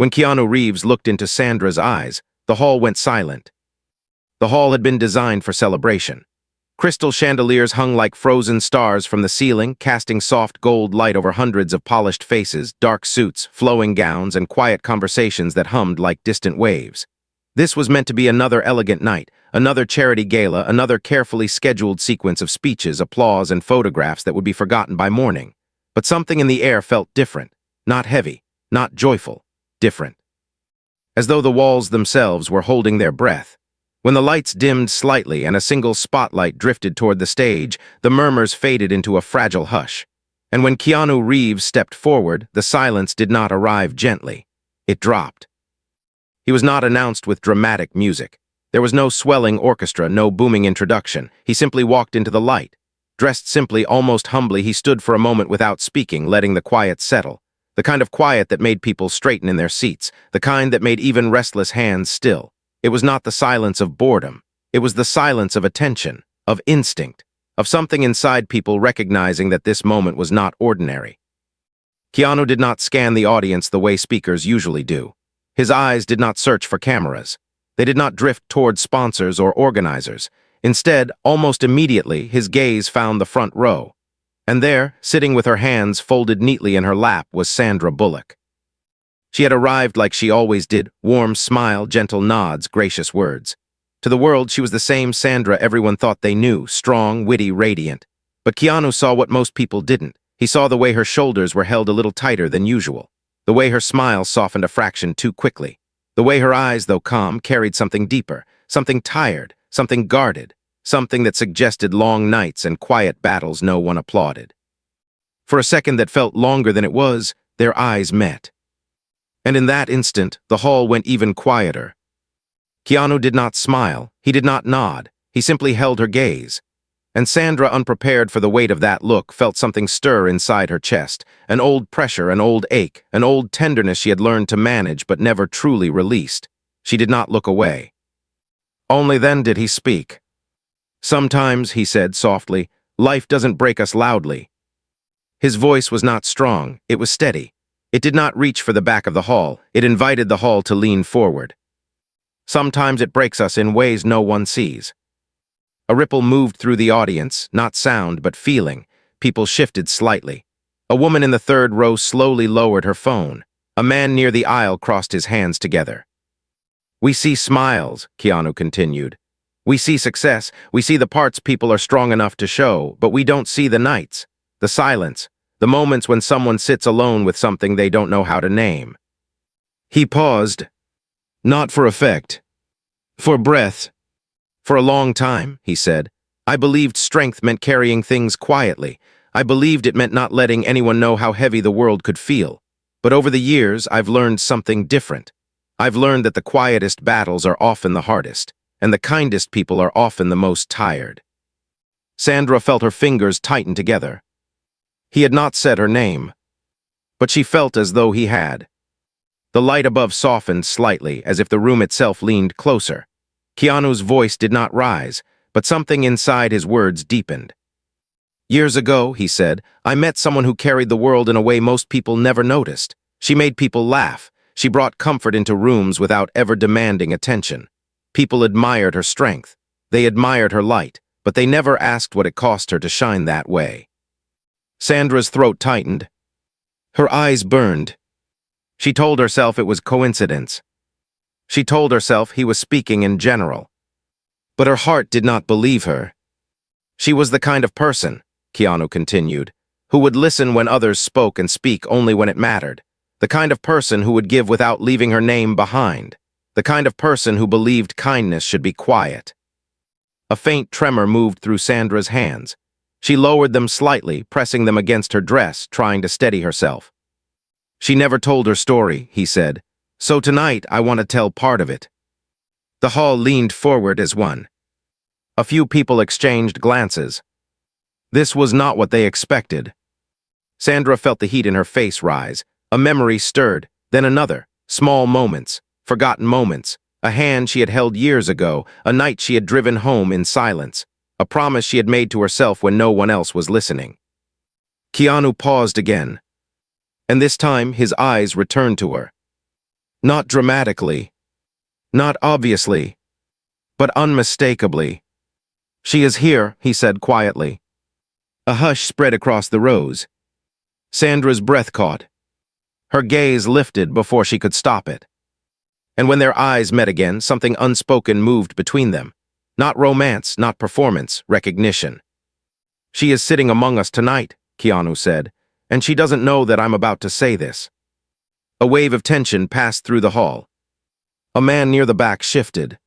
When Keanu Reeves looked into Sandra's eyes, the hall went silent. The hall had been designed for celebration. Crystal chandeliers hung like frozen stars from the ceiling, casting soft gold light over hundreds of polished faces, dark suits, flowing gowns, and quiet conversations that hummed like distant waves. This was meant to be another elegant night, another charity gala, another carefully scheduled sequence of speeches, applause, and photographs that would be forgotten by morning. But something in the air felt different, not heavy, not joyful, different. As though the walls themselves were holding their breath. When the lights dimmed slightly and a single spotlight drifted toward the stage, the murmurs faded into a fragile hush. And when Keanu Reeves stepped forward, the silence did not arrive gently. It dropped. He was not announced with dramatic music. There was no swelling orchestra, no booming introduction. He simply walked into the light. Dressed simply, almost humbly, he stood for a moment without speaking, letting the quiet settle. The kind of quiet that made people straighten in their seats, the kind that made even restless hands still. It was not the silence of boredom. It was the silence of attention, of instinct, of something inside people recognizing that this moment was not ordinary. Keanu did not scan the audience the way speakers usually do. His eyes did not search for cameras. They did not drift toward sponsors or organizers. Instead, almost immediately, his gaze found the front row. And there, sitting with her hands folded neatly in her lap, was Sandra Bullock. She had arrived like she always did, warm smile, gentle nods, gracious words. To the world, she was the same Sandra everyone thought they knew, strong, witty, radiant. But Keanu saw what most people didn't. He saw the way her shoulders were held a little tighter than usual, the way her smile softened a fraction too quickly, the way her eyes, though calm, carried something deeper, something tired, something guarded, something that suggested long nights and quiet battles no one applauded. For a second that felt longer than it was, their eyes met. And in that instant, the hall went even quieter. Keanu did not smile, he did not nod, he simply held her gaze. And Sandra, unprepared for the weight of that look, felt something stir inside her chest, an old pressure, an old ache, an old tenderness she had learned to manage but never truly released. She did not look away. Only then did he speak. "Sometimes," he said softly, "life doesn't break us loudly." His voice was not strong, it was steady. It did not reach for the back of the hall, it invited the hall to lean forward. Sometimes it breaks us in ways no one sees. A ripple moved through the audience, not sound but feeling. People shifted slightly. A woman in the third row slowly lowered her phone. A man near the aisle crossed his hands together. "We see smiles," Keanu continued. "We see success, we see the parts people are strong enough to show, but we don't see the nights, the silence, the moments when someone sits alone with something they don't know how to name." He paused. "Not for effect. For breath. For a long time," he said, "I believed strength meant carrying things quietly. I believed it meant not letting anyone know how heavy the world could feel. But over the years, I've learned something different. I've learned that the quietest battles are often the hardest, and the kindest people are often the most tired." Sandra felt her fingers tighten together. He had not said her name, but she felt as though he had. The light above softened slightly, as if the room itself leaned closer. Keanu's voice did not rise, but something inside his words deepened. "Years ago," he said, "I met someone who carried the world in a way most people never noticed. She made people laugh. She brought comfort into rooms without ever demanding attention. People admired her strength. They admired her light, but they never asked what it cost her to shine that way." Sandra's throat tightened. Her eyes burned. She told herself it was coincidence. She told herself he was speaking in general. But her heart did not believe her. She was the kind of person, Keanu continued, who would listen when others spoke and speak only when it mattered. The kind of person who would give without leaving her name behind. The kind of person who believed kindness should be quiet. A faint tremor moved through Sandra's hands. She lowered them slightly, pressing them against her dress, trying to steady herself. "She never told her story," he said. "So tonight I want to tell part of it." The hall leaned forward as one. A few people exchanged glances. This was not what they expected. Sandra felt the heat in her face rise. A memory stirred, then another. Small moments, forgotten moments. A hand she had held years ago, a night she had driven home in silence. A promise she had made to herself when no one else was listening. Keanu paused again, and this time his eyes returned to her. Not dramatically, not obviously, but unmistakably. "She is here," he said quietly. A hush spread across the rows. Sandra's breath caught. Her gaze lifted before she could stop it. And when their eyes met again, something unspoken moved between them. Not romance, not performance, recognition. "She is sitting among us tonight," Keanu said, "and she doesn't know that I'm about to say this." A wave of tension passed through the hall. A man near the back shifted.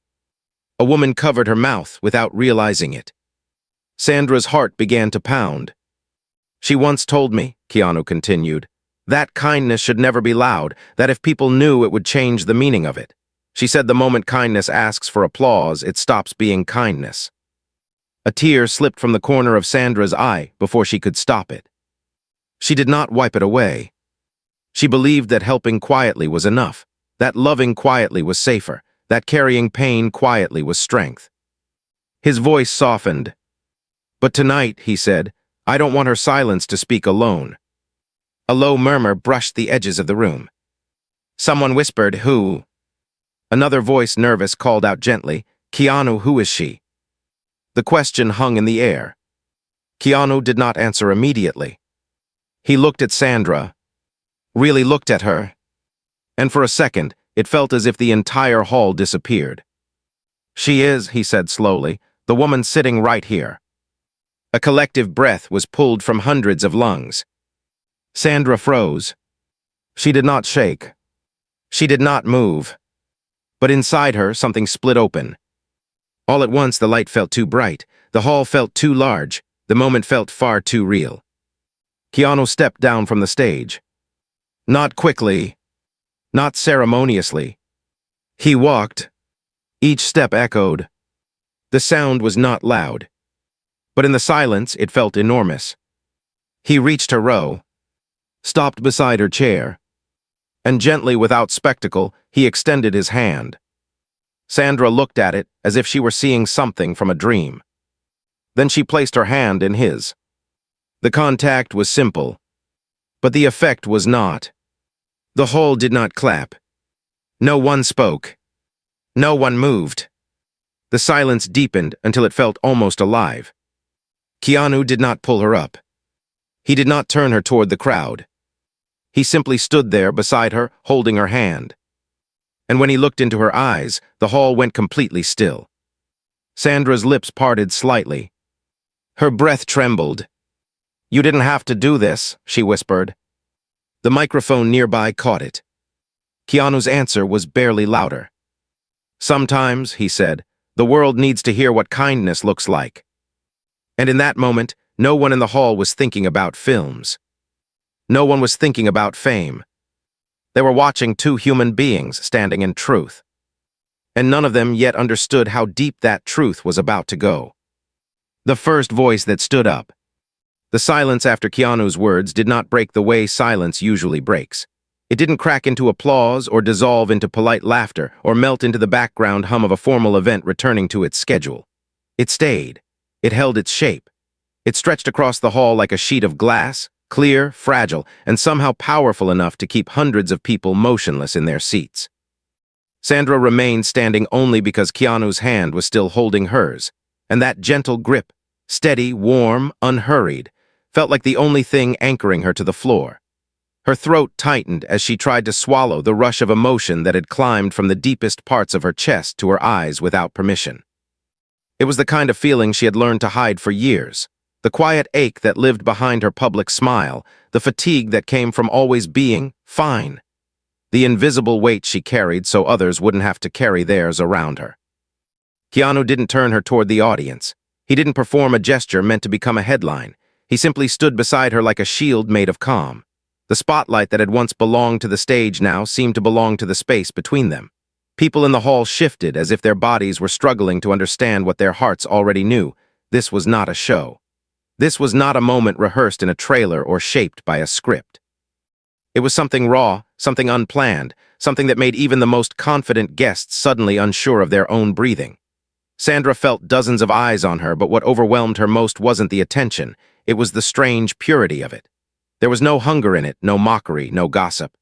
A woman covered her mouth without realizing it. Sandra's heart began to pound. "She once told me," Keanu continued, "that kindness should never be loud, that if people knew it would change the meaning of it. She said the moment kindness asks for applause, it stops being kindness." A tear slipped from the corner of Sandra's eye before she could stop it. She did not wipe it away. She believed that helping quietly was enough, that loving quietly was safer, that carrying pain quietly was strength. His voice softened. "But tonight," he said, "I don't want her silence to speak alone." A low murmur brushed the edges of the room. Someone whispered, "Who?" Another voice, nervous, called out gently, "Keanu, who is she?" The question hung in the air. Keanu did not answer immediately. He looked at Sandra, really looked at her, and for a second, it felt as if the entire hall disappeared. "She is," he said slowly, "the woman sitting right here." A collective breath was pulled from hundreds of lungs. Sandra froze. She did not shake. She did not move. But inside her, something split open. All at once, the light felt too bright. The hall felt too large. The moment felt far too real. Keanu stepped down from the stage. Not quickly. Not ceremoniously. He walked. Each step echoed. The sound was not loud. But in the silence, it felt enormous. He reached her row, stopped beside her chair, and gently, without spectacle, he extended his hand. Sandra looked at it as if she were seeing something from a dream. Then she placed her hand in his. The contact was simple, but the effect was not. The hall did not clap. No one spoke. No one moved. The silence deepened until it felt almost alive. Keanu did not pull her up. He did not turn her toward the crowd. He simply stood there beside her, holding her hand. And when he looked into her eyes, the hall went completely still. Sandra's lips parted slightly. Her breath trembled. "You didn't have to do this," she whispered. The microphone nearby caught it. Keanu's answer was barely louder. "Sometimes," he said, "the world needs to hear what kindness looks like." And in that moment, no one in the hall was thinking about films. No one was thinking about fame. They were watching two human beings standing in truth. And none of them yet understood how deep that truth was about to go. The first voice that stood up. The silence after Keanu's words did not break the way silence usually breaks. It didn't crack into applause or dissolve into polite laughter or melt into the background hum of a formal event returning to its schedule. It stayed. It held its shape. It stretched across the hall like a sheet of glass, clear, fragile, and somehow powerful enough to keep hundreds of people motionless in their seats. Sandra remained standing only because Keanu's hand was still holding hers, and that gentle grip, steady, warm, unhurried, felt like the only thing anchoring her to the floor. Her throat tightened as she tried to swallow the rush of emotion that had climbed from the deepest parts of her chest to her eyes without permission. It was the kind of feeling she had learned to hide for years, the quiet ache that lived behind her public smile, the fatigue that came from always being fine, the invisible weight she carried so others wouldn't have to carry theirs around her. Keanu didn't turn her toward the audience. He didn't perform a gesture meant to become a headline. He simply stood beside her like a shield made of calm. The spotlight that had once belonged to the stage now seemed to belong to the space between them. People in the hall shifted as if their bodies were struggling to understand what their hearts already knew. This was not a show. This was not a moment rehearsed in a trailer or shaped by a script. It was something raw, something unplanned, something that made even the most confident guests suddenly unsure of their own breathing. Sandra felt dozens of eyes on her, but what overwhelmed her most wasn't the attention. It was the strange purity of it. There was no hunger in it, no mockery, no gossip.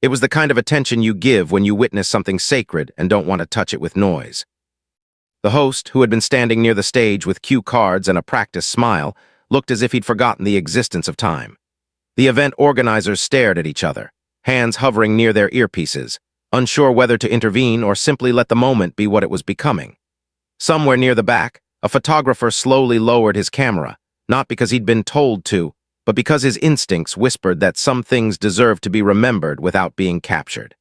It was the kind of attention you give when you witness something sacred and don't want to touch it with noise. The host, who had been standing near the stage with cue cards and a practiced smile, looked as if he'd forgotten the existence of time. The event organizers stared at each other, hands hovering near their earpieces, unsure whether to intervene or simply let the moment be what it was becoming. Somewhere near the back, a photographer slowly lowered his camera, not because he'd been told to, but because his instincts whispered that some things deserved to be remembered without being captured.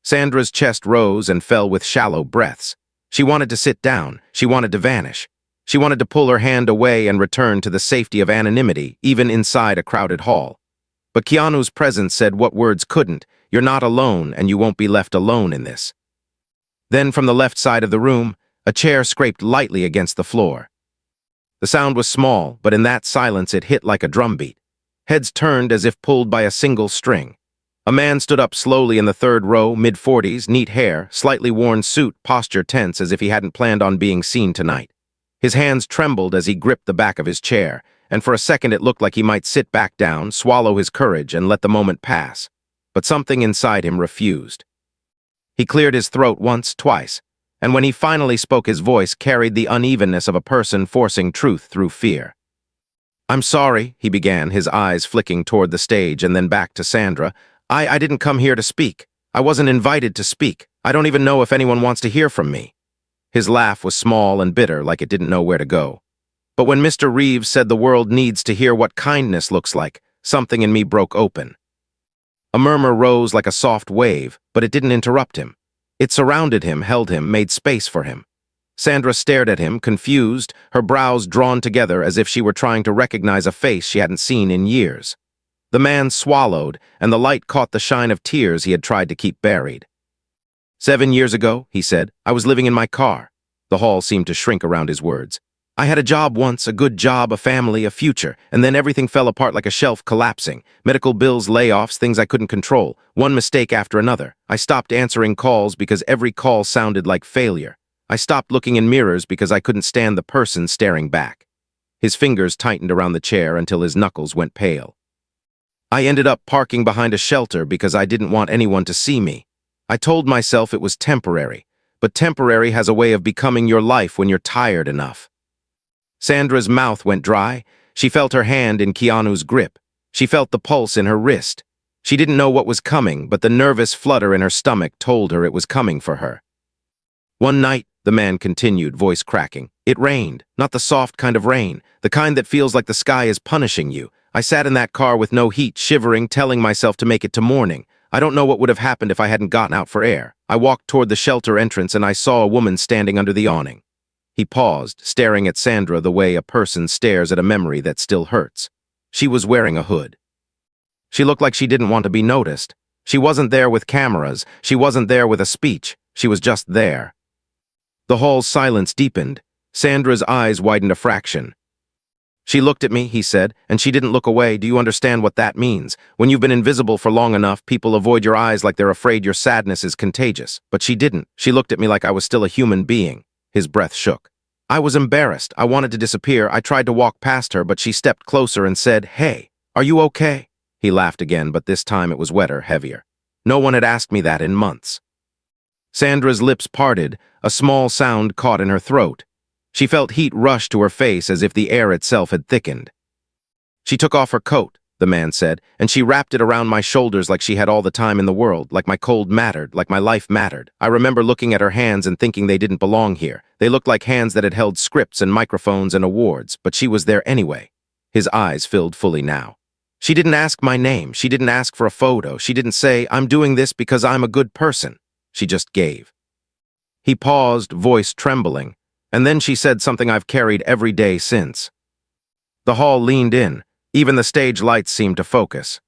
Sandra's chest rose and fell with shallow breaths. She wanted to sit down. She wanted to vanish. She wanted to pull her hand away and return to the safety of anonymity, even inside a crowded hall. But Keanu's presence said what words couldn't: "You're not alone, and you won't be left alone in this." Then, from the left side of the room, a chair scraped lightly against the floor. The sound was small, but in that silence it hit like a drumbeat. Heads turned as if pulled by a single string. A man stood up slowly in the third row, mid-40s, neat hair, slightly worn suit, posture tense as if he hadn't planned on being seen tonight. His hands trembled as he gripped the back of his chair, and for a second it looked like he might sit back down, swallow his courage, and let the moment pass. But something inside him refused. He cleared his throat once, twice, and when he finally spoke, his voice carried the unevenness of a person forcing truth through fear. "I'm sorry," he began, his eyes flicking toward the stage and then back to Sandra. I didn't come here to speak. I wasn't invited to speak. I don't even know if anyone wants to hear from me." His laugh was small and bitter, like it didn't know where to go. But when Mr. Reeves said the world needs to hear what kindness looks like, something in me broke open. A murmur rose like a soft wave, but it didn't interrupt him. It surrounded him, held him, made space for him. Sandra stared at him, confused, her brows drawn together as if she were trying to recognize a face she hadn't seen in years. The man swallowed, and the light caught the shine of tears he had tried to keep buried. "7 years ago," he said, "I was living in my car." The hall seemed to shrink around his words. "I had a job once, a good job, a family, a future, and then everything fell apart like a shelf collapsing. Medical bills, layoffs, things I couldn't control, one mistake after another. I stopped answering calls because every call sounded like failure. I stopped looking in mirrors because I couldn't stand the person staring back." His fingers tightened around the chair until his knuckles went pale. "I ended up parking behind a shelter because I didn't want anyone to see me. I told myself it was temporary, but temporary has a way of becoming your life when you're tired enough." Sandra's mouth went dry. She felt her hand in Keanu's grip. She felt the pulse in her wrist. She didn't know what was coming, but the nervous flutter in her stomach told her it was coming for her. "One night," the man continued, voice cracking, "it rained, not the soft kind of rain, the kind that feels like the sky is punishing you. I sat in that car with no heat, shivering, telling myself to make it to morning. I don't know what would have happened if I hadn't gotten out for air. I walked toward the shelter entrance and I saw a woman standing under the awning." He paused, staring at Sandra the way a person stares at a memory that still hurts. She was wearing a hood. She looked like she didn't want to be noticed. She wasn't there with cameras. She wasn't there with a speech. She was just there. The hall's silence deepened. Sandra's eyes widened a fraction. "She looked at me," he said, "and she didn't look away. Do you understand what that means? When you've been invisible for long enough, people avoid your eyes like they're afraid your sadness is contagious. But she didn't. She looked at me like I was still a human being." His breath shook. "I was embarrassed. I wanted to disappear. I tried to walk past her, but she stepped closer and said, 'Hey, are you okay?'" He laughed again, but this time it was wetter, heavier. No one had asked me that in months. Sandra's lips parted, a small sound caught in her throat. She felt heat rush to her face as if the air itself had thickened. "She took off her coat," the man said, "and she wrapped it around my shoulders like she had all the time in the world, like my cold mattered, like my life mattered. I remember looking at her hands and thinking they didn't belong here. They looked like hands that had held scripts and microphones and awards, but she was there anyway." His eyes filled fully now. "She didn't ask my name. She didn't ask for a photo. She didn't say, 'I'm doing this because I'm a good person.' She just gave." He paused, voice trembling, and then she said something I've carried every day since. The hall leaned in. Even the stage lights seemed to focus.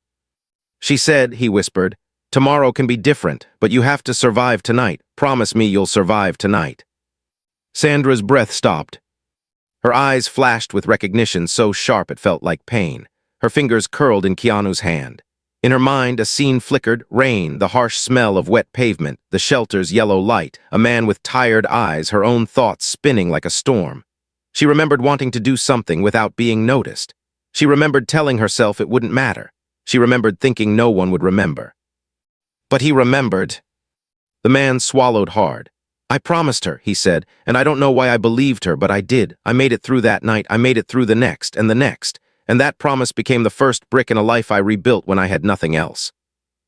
"She said," he whispered, "tomorrow can be different, but you have to survive tonight. Promise me you'll survive tonight." Sandra's breath stopped. Her eyes flashed with recognition so sharp it felt like pain. Her fingers curled in Keanu's hand. In her mind, a scene flickered: rain, the harsh smell of wet pavement, the shelter's yellow light, a man with tired eyes, her own thoughts spinning like a storm. She remembered wanting to do something without being noticed. She remembered telling herself it wouldn't matter. She remembered thinking no one would remember. But he remembered. The man swallowed hard. I promised her, he said, and I don't know why I believed her, but I did. I made it through that night, I made it through the next, and that promise became the first brick in a life I rebuilt when I had nothing else.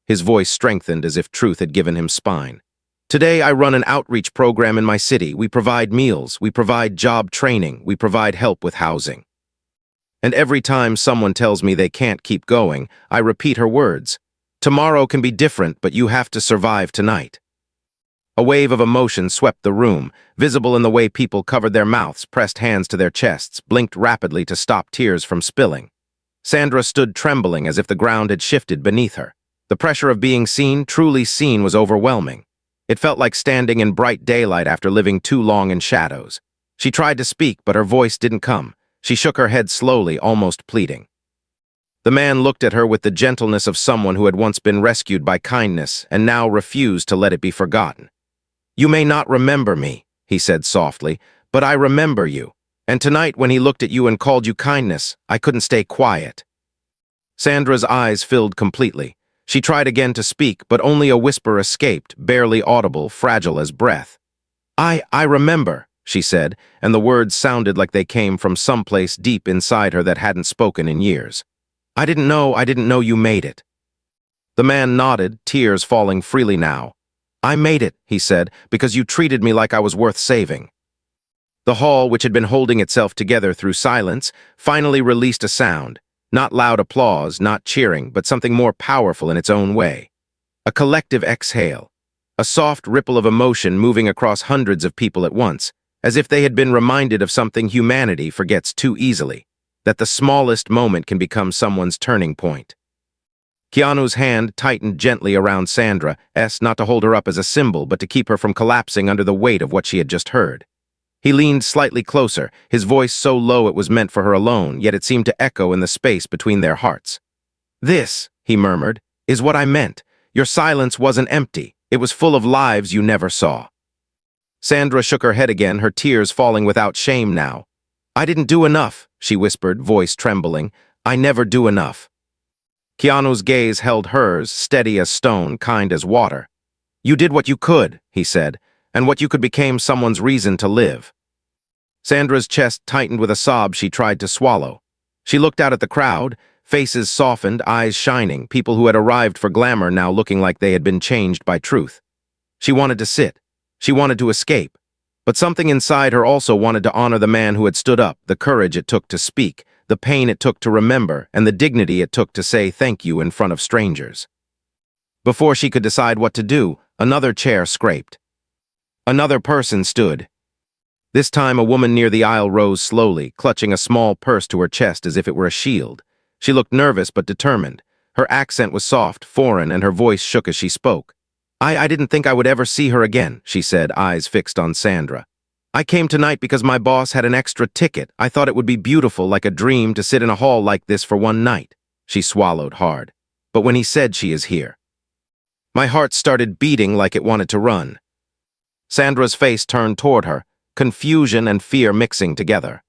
His voice strengthened as if truth had given him spine. Today I run an outreach program in my city. We provide meals, we provide job training, we provide help with housing. And every time someone tells me they can't keep going, I repeat her words. Tomorrow can be different, but you have to survive tonight. A wave of emotion swept the room, visible in the way people covered their mouths, pressed hands to their chests, blinked rapidly to stop tears from spilling. Sandra stood trembling as if the ground had shifted beneath her. The pressure of being seen, truly seen, was overwhelming. It felt like standing in bright daylight after living too long in shadows. She tried to speak, but her voice didn't come. She shook her head slowly, almost pleading. The man looked at her with the gentleness of someone who had once been rescued by kindness and now refused to let it be forgotten. You may not remember me, he said softly, but I remember you. And tonight when he looked at you and called you kindness, I couldn't stay quiet. Sandra's eyes filled completely. She tried again to speak, but only a whisper escaped, barely audible, fragile as breath. I remember, she said, and the words sounded like they came from someplace deep inside her that hadn't spoken in years. I didn't know you made it. The man nodded, tears falling freely now. I made it, he said, because you treated me like I was worth saving. The hall, which had been holding itself together through silence, finally released a sound. Not loud applause, not cheering, but something more powerful in its own way. A collective exhale. A soft ripple of emotion moving across hundreds of people at once, as if they had been reminded of something humanity forgets too easily, that the smallest moment can become someone's turning point. Keanu's hand tightened gently around Sandra's, not to hold her up as a symbol, but to keep her from collapsing under the weight of what she had just heard. He leaned slightly closer, his voice so low it was meant for her alone, yet it seemed to echo in the space between their hearts. This, he murmured, is what I meant. Your silence wasn't empty. It was full of lives you never saw. Sandra shook her head again, her tears falling without shame now. I didn't do enough, she whispered, voice trembling. I never do enough. Keanu's gaze held hers, steady as stone, kind as water. You did what you could, he said, and what you could became someone's reason to live. Sandra's chest tightened with a sob she tried to swallow. She looked out at the crowd, faces softened, eyes shining, people who had arrived for glamour now looking like they had been changed by truth. She wanted to sit. She wanted to escape. But something inside her also wanted to honor the man who had stood up, the courage it took to speak, the pain it took to remember, and the dignity it took to say thank you in front of strangers. Before she could decide what to do, another chair scraped. Another person stood. This time a woman near the aisle rose slowly, clutching a small purse to her chest as if it were a shield. She looked nervous but determined. Her accent was soft, foreign, and her voice shook as she spoke. I didn't think I would ever see her again, she said, eyes fixed on Sandra. I came tonight because my boss had an extra ticket. I thought it would be beautiful, like a dream, to sit in a hall like this for one night. She swallowed hard. But when he said she is here, my heart started beating like it wanted to run. Sandra's face turned toward her, confusion and fear mixing together.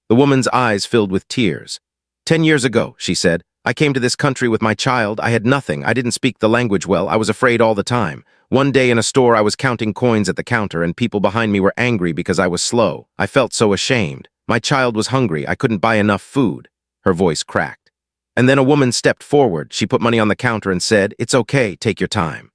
The woman's eyes filled with tears. 10 years ago, she said, I came to this country with my child. I had nothing. I didn't speak the language well. I was afraid all the time. One day in a store I was counting coins at the counter and people behind me were angry because I was slow. I felt so ashamed. My child was hungry. I couldn't buy enough food. Her voice cracked. And then a woman stepped forward. She put money on the counter and said, It's okay, take your time.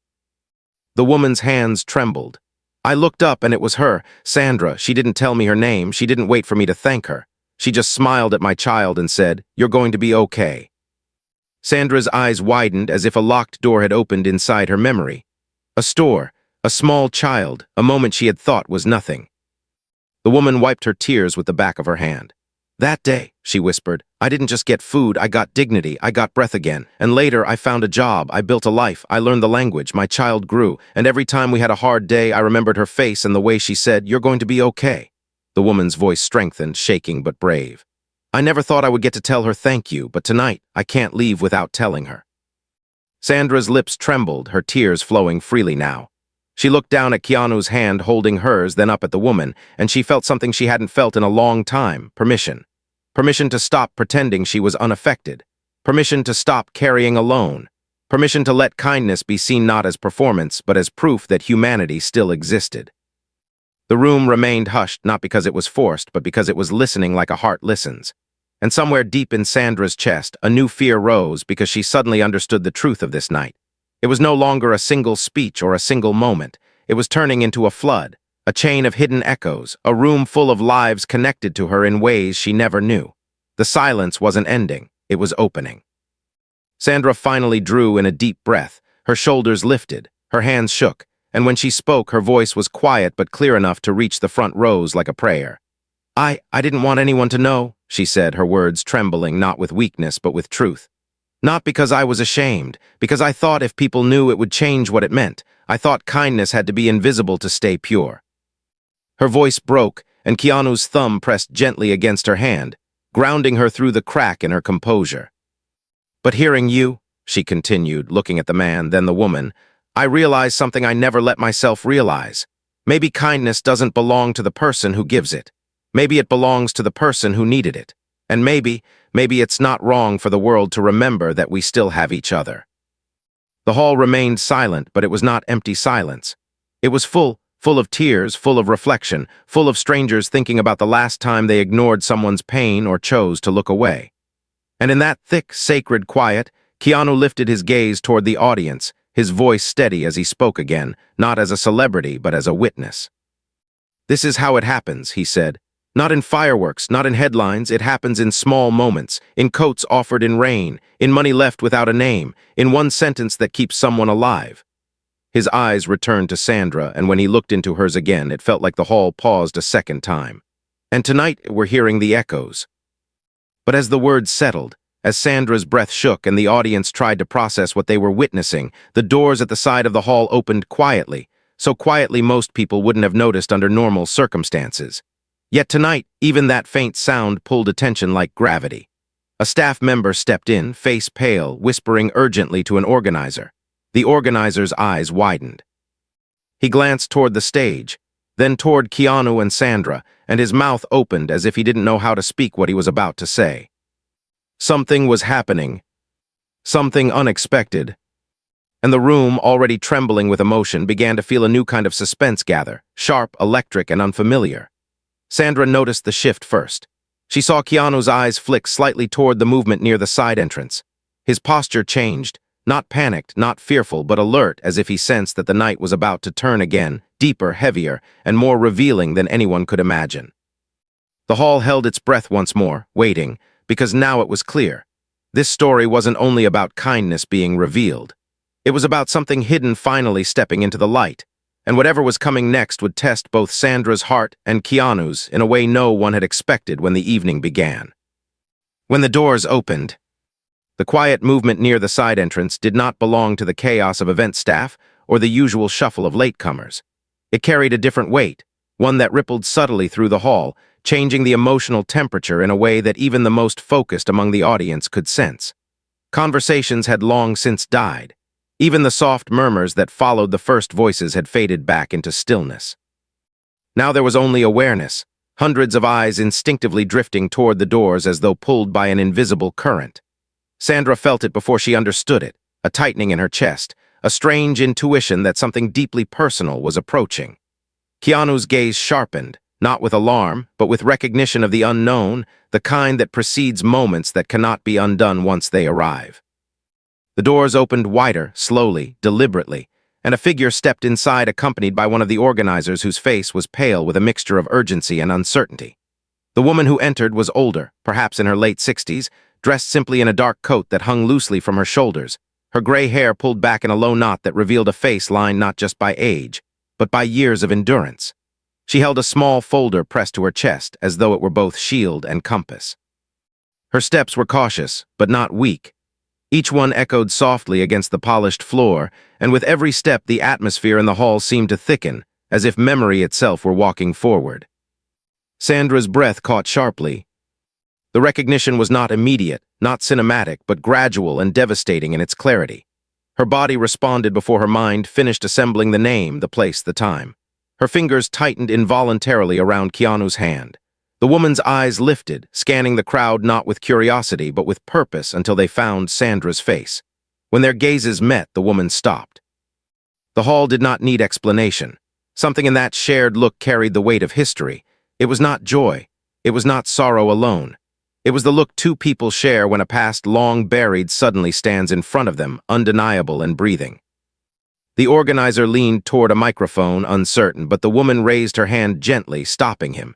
The woman's hands trembled. I looked up and it was her, Sandra. She didn't tell me her name. She didn't wait for me to thank her. She just smiled at my child and said, You're going to be okay. Sandra's eyes widened as if a locked door had opened inside her memory. A store, a small child, a moment she had thought was nothing. The woman wiped her tears with the back of her hand. That day, she whispered, I didn't just get food, I got dignity, I got breath again. And later, I found a job, I built a life, I learned the language, my child grew. And every time we had a hard day, I remembered her face and the way she said, You're going to be okay. The woman's voice strengthened, shaking but brave. I never thought I would get to tell her thank you, but tonight, I can't leave without telling her. Sandra's lips trembled, her tears flowing freely now. She looked down at Keanu's hand holding hers, then up at the woman, and she felt something she hadn't felt in a long time, permission. Permission to stop pretending she was unaffected. Permission to stop carrying alone. Permission to let kindness be seen not as performance, but as proof that humanity still existed. The room remained hushed not because it was forced, but because it was listening like a heart listens. And somewhere deep in Sandra's chest, a new fear rose because she suddenly understood the truth of this night. It was no longer a single speech or a single moment. It was turning into a flood, a chain of hidden echoes, a room full of lives connected to her in ways she never knew. The silence wasn't ending, it was opening. Sandra finally drew in a deep breath. Her shoulders lifted, her hands shook, and when she spoke, her voice was quiet but clear enough to reach the front rows like a prayer. I didn't want anyone to know, she said, her words trembling not with weakness but with truth. Not because I was ashamed, because I thought if people knew it would change what it meant. I thought kindness had to be invisible to stay pure. Her voice broke, and Keanu's thumb pressed gently against her hand, grounding her through the crack in her composure. But hearing you, she continued, looking at the man, then the woman, I realized something I never let myself realize. Maybe kindness doesn't belong to the person who gives it. Maybe it belongs to the person who needed it. And maybe it's not wrong for the world to remember that we still have each other. The hall remained silent, but it was not empty silence. It was full of tears, full of reflection, full of strangers thinking about the last time they ignored someone's pain or chose to look away. And in that thick, sacred quiet, Keanu lifted his gaze toward the audience, his voice steady as he spoke again, not as a celebrity, but as a witness. This is how it happens, he said. Not in fireworks, not in headlines, it happens in small moments, in coats offered in rain, in money left without a name, in one sentence that keeps someone alive. His eyes returned to Sandra, and when he looked into hers again, it felt like the hall paused a second time. And tonight we're hearing the echoes. But as the words settled, as Sandra's breath shook and the audience tried to process what they were witnessing, the doors at the side of the hall opened quietly, so quietly most people wouldn't have noticed under normal circumstances. Yet tonight, even that faint sound pulled attention like gravity. A staff member stepped in, face pale, whispering urgently to an organizer. The organizer's eyes widened. He glanced toward the stage, then toward Keanu and Sandra, and his mouth opened as if he didn't know how to speak what he was about to say. Something was happening. Something unexpected. And the room, already trembling with emotion, began to feel a new kind of suspense gather, sharp, electric, and unfamiliar. Sandra noticed the shift first. She saw Keanu's eyes flick slightly toward the movement near the side entrance. His posture changed, not panicked, not fearful, but alert, as if he sensed that the night was about to turn again, deeper, heavier, and more revealing than anyone could imagine. The hall held its breath once more, waiting, because now it was clear. This story wasn't only about kindness being revealed. It was about something hidden finally stepping into the light. And whatever was coming next would test both Sandra's heart and Keanu's in a way no one had expected when the evening began. When the doors opened, the quiet movement near the side entrance did not belong to the chaos of event staff or the usual shuffle of latecomers. It carried a different weight, one that rippled subtly through the hall, changing the emotional temperature in a way that even the most focused among the audience could sense. Conversations had long since died. Even the soft murmurs that followed the first voices had faded back into stillness. Now there was only awareness, hundreds of eyes instinctively drifting toward the doors as though pulled by an invisible current. Sandra felt it before she understood it, a tightening in her chest, a strange intuition that something deeply personal was approaching. Keanu's gaze sharpened, not with alarm, but with recognition of the unknown, the kind that precedes moments that cannot be undone once they arrive. The doors opened wider, slowly, deliberately, and a figure stepped inside accompanied by one of the organizers whose face was pale with a mixture of urgency and uncertainty. The woman who entered was older, perhaps in her late 60s, dressed simply in a dark coat that hung loosely from her shoulders, her gray hair pulled back in a low knot that revealed a face lined not just by age, but by years of endurance. She held a small folder pressed to her chest, as though it were both shield and compass. Her steps were cautious, but not weak. Each one echoed softly against the polished floor, and with every step the atmosphere in the hall seemed to thicken, as if memory itself were walking forward. Sandra's breath caught sharply. The recognition was not immediate, not cinematic, but gradual and devastating in its clarity. Her body responded before her mind finished assembling the name, the place, the time. Her fingers tightened involuntarily around Keanu's hand. The woman's eyes lifted, scanning the crowd not with curiosity but with purpose until they found Sandra's face. When their gazes met, the woman stopped. The hall did not need explanation. Something in that shared look carried the weight of history. It was not joy. It was not sorrow alone. It was the look two people share when a past long buried suddenly stands in front of them, undeniable and breathing. The organizer leaned toward a microphone, uncertain, but the woman raised her hand gently, stopping him.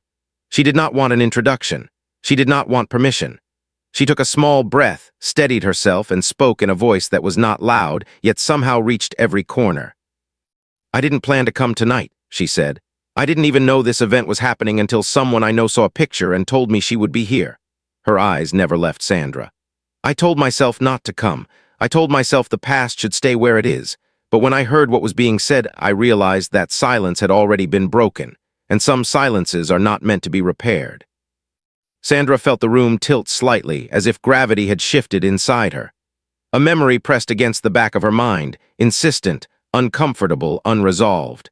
She did not want an introduction. She did not want permission. She took a small breath, steadied herself, and spoke in a voice that was not loud, yet somehow reached every corner. "I didn't plan to come tonight," she said. "I didn't even know this event was happening until someone I know saw a picture and told me she would be here." Her eyes never left Sandra. "I told myself not to come. I told myself the past should stay where it is. But when I heard what was being said, I realized that silence had already been broken, and some silences are not meant to be repaired." Sandra felt the room tilt slightly, as if gravity had shifted inside her. A memory pressed against the back of her mind, insistent, uncomfortable, unresolved.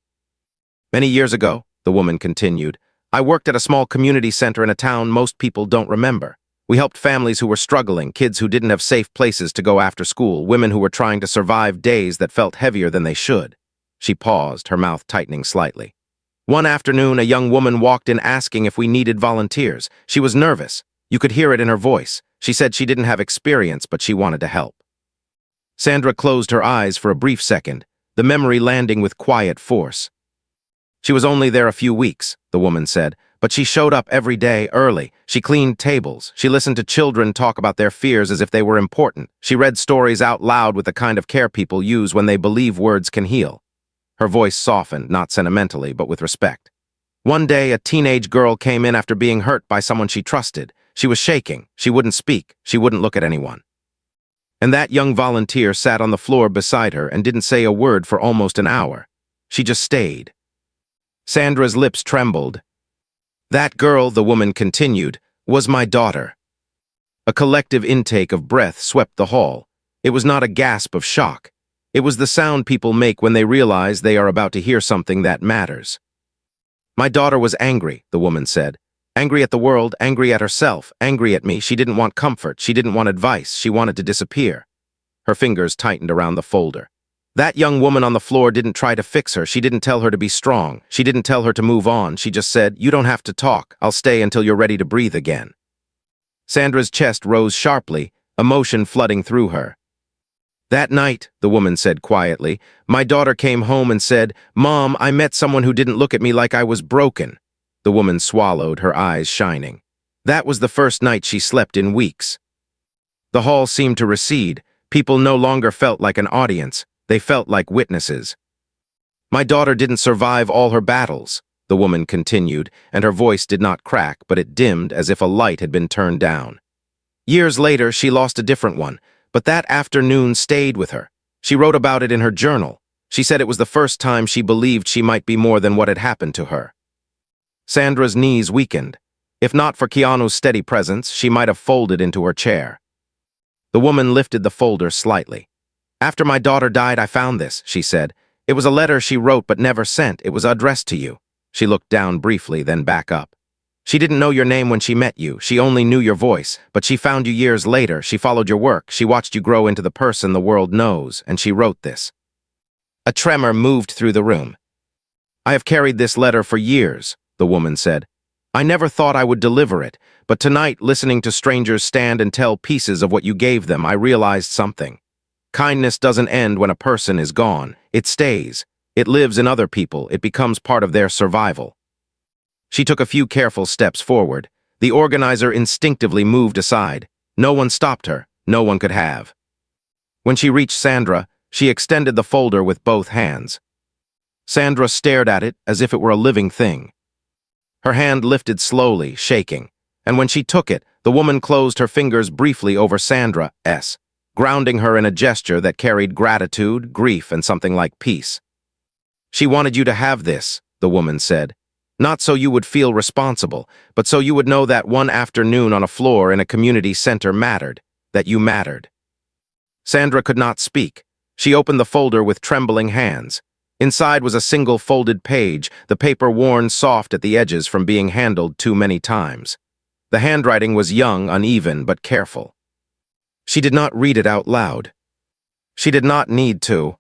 "Many years ago," the woman continued, "I worked at a small community center in a town most people don't remember. We helped families who were struggling, kids who didn't have safe places to go after school, women who were trying to survive days that felt heavier than they should." She paused, her mouth tightening slightly. "One afternoon, a young woman walked in asking if we needed volunteers. She was nervous. You could hear it in her voice. She said she didn't have experience, but she wanted to help." Sandra closed her eyes for a brief second, the memory landing with quiet force. "She was only there a few weeks," the woman said, "but she showed up every day early. She cleaned tables. She listened to children talk about their fears as if they were important. She read stories out loud with the kind of care people use when they believe words can heal." Her voice softened, not sentimentally, but with respect. "One day, a teenage girl came in after being hurt by someone she trusted. She was shaking. She wouldn't speak. She wouldn't look at anyone. And that young volunteer sat on the floor beside her and didn't say a word for almost an hour. She just stayed." Sandra's lips trembled. "That girl," the woman continued, "was my daughter." A collective intake of breath swept the hall. It was not a gasp of shock. It was the sound people make when they realize they are about to hear something that matters. "My daughter was angry," the woman said. "Angry at the world, angry at herself, angry at me. She didn't want comfort. She didn't want advice. She wanted to disappear." Her fingers tightened around the folder. "That young woman on the floor didn't try to fix her. She didn't tell her to be strong. She didn't tell her to move on. She just said, 'You don't have to talk. I'll stay until you're ready to breathe again.'" Sandra's chest rose sharply, emotion flooding through her. "That night," the woman said quietly, "my daughter came home and said, 'Mom, I met someone who didn't look at me like I was broken.'" The woman swallowed, her eyes shining. "That was the first night she slept in weeks." The hall seemed to recede. People no longer felt like an audience. They felt like witnesses. "My daughter didn't survive all her battles," the woman continued, and her voice did not crack, but it dimmed as if a light had been turned down. "Years later, she lost a different one, but that afternoon stayed with her. She wrote about it in her journal. She said it was the first time she believed she might be more than what had happened to her." Sandra's knees weakened. If not for Keanu's steady presence, she might have folded into her chair. The woman lifted the folder slightly. "After my daughter died, I found this," she said. "It was a letter she wrote but never sent. It was addressed to you." She looked down briefly, then back up. "She didn't know your name when she met you. She only knew your voice. But she found you years later. She followed your work. She watched you grow into the person the world knows, and she wrote this." A tremor moved through the room. "I have carried this letter for years," the woman said. "I never thought I would deliver it, but tonight, listening to strangers stand and tell pieces of what you gave them, I realized something. Kindness doesn't end when a person is gone. It stays. It lives in other people. It becomes part of their survival." She took a few careful steps forward. The organizer instinctively moved aside. No one stopped her. No one could have. When she reached Sandra, she extended the folder with both hands. Sandra stared at it as if it were a living thing. Her hand lifted slowly, shaking, and when she took it, the woman closed her fingers briefly over Sandra's, grounding her in a gesture that carried gratitude, grief, and something like peace. "She wanted you to have this," the woman said. "Not so you would feel responsible, but so you would know that one afternoon on a floor in a community center mattered, that you mattered." Sandra could not speak. She opened the folder with trembling hands. Inside was a single folded page, the paper worn soft at the edges from being handled too many times. The handwriting was young, uneven, but careful. She did not read it out loud. She did not need to.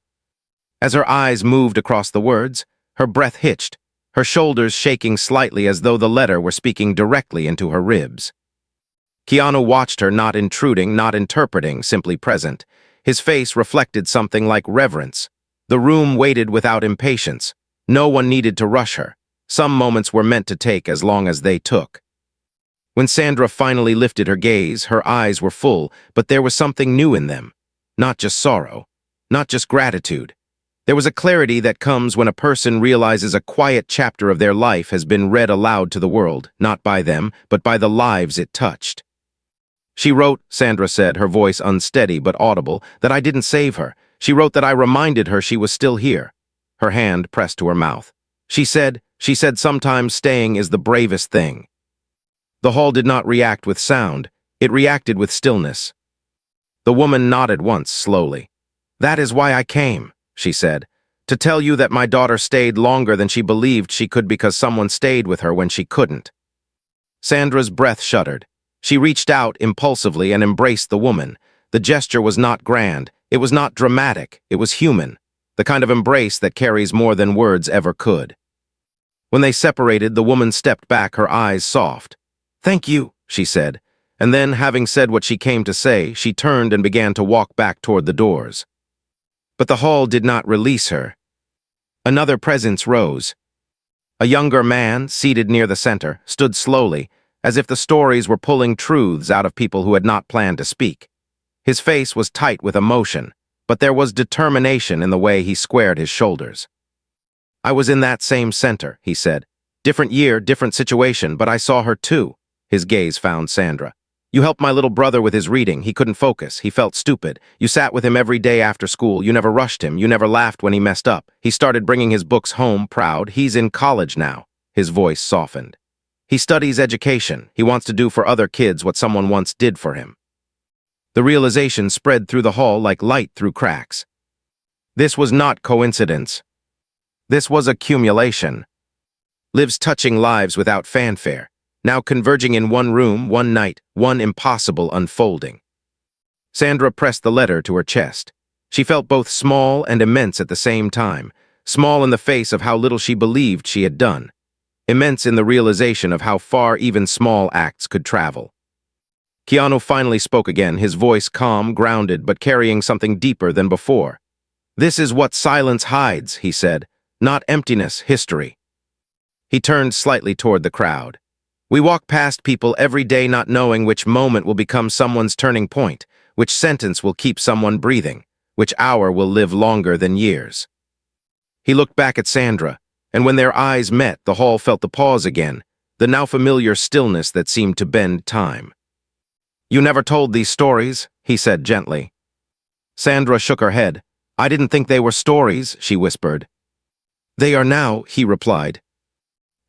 As her eyes moved across the words, her breath hitched, her shoulders shaking slightly as though the letter were speaking directly into her ribs. Keanu watched her, not intruding, not interpreting, simply present. His face reflected something like reverence. The room waited without impatience. No one needed to rush her. Some moments were meant to take as long as they took. When Sandra finally lifted her gaze, her eyes were full, but there was something new in them. Not just sorrow, not just gratitude. There was a clarity that comes when a person realizes a quiet chapter of their life has been read aloud to the world, not by them, but by the lives it touched. She wrote, Sandra said, her voice unsteady but audible, that I didn't save her. She wrote that I reminded her she was still here. Her hand pressed to her mouth. She said sometimes staying is the bravest thing. The hall did not react with sound. It reacted with stillness. The woman nodded once, slowly. That is why I came, she said, to tell you that my daughter stayed longer than she believed she could because someone stayed with her when she couldn't. Sandra's breath shuddered. She reached out impulsively and embraced the woman. The gesture was not grand. It was not dramatic. It was human. The kind of embrace that carries more than words ever could. When they separated, the woman stepped back, her eyes soft. Thank you, she said, and then, having said what she came to say, she turned and began to walk back toward the doors. But the hall did not release her. Another presence rose. A younger man, seated near the center, stood slowly, as if the stories were pulling truths out of people who had not planned to speak. His face was tight with emotion, but there was determination in the way he squared his shoulders. I was in that same center, he said. Different year, different situation, but I saw her too. His gaze found Sandra. You helped my little brother with his reading. He couldn't focus. He felt stupid. You sat with him every day after school. You never rushed him. You never laughed when he messed up. He started bringing his books home, proud. He's in college now. His voice softened. He studies education. He wants to do for other kids what someone once did for him. The realization spread through the hall like light through cracks. This was not coincidence. This was accumulation. Lives touching lives without fanfare, now converging in one room, one night, one impossible unfolding. Sandra pressed the letter to her chest. She felt both small and immense at the same time, small in the face of how little she believed she had done, immense in the realization of how far even small acts could travel. Keanu finally spoke again, his voice calm, grounded, but carrying something deeper than before. This is what silence hides, he said, not emptiness, history. He turned slightly toward the crowd. We walk past people every day not knowing which moment will become someone's turning point, which sentence will keep someone breathing, which hour will live longer than years. He looked back at Sandra, and when their eyes met, the hall felt the pause again, the now familiar stillness that seemed to bend time. You never told these stories, he said gently. Sandra shook her head. I didn't think they were stories, she whispered. They are now, he replied.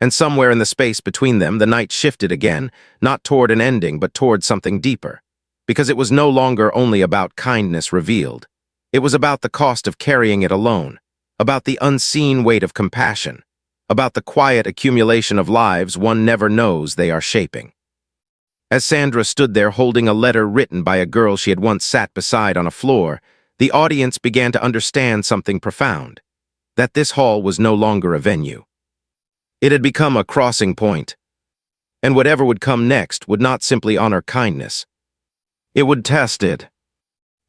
And somewhere in the space between them, the night shifted again, not toward an ending, but toward something deeper. Because it was no longer only about kindness revealed. It was about the cost of carrying it alone, about the unseen weight of compassion, about the quiet accumulation of lives one never knows they are shaping. As Sandra stood there holding a letter written by a girl she had once sat beside on a floor, the audience began to understand something profound, that this hall was no longer a venue. It had become a crossing point, and whatever would come next would not simply honor kindness. It would test it.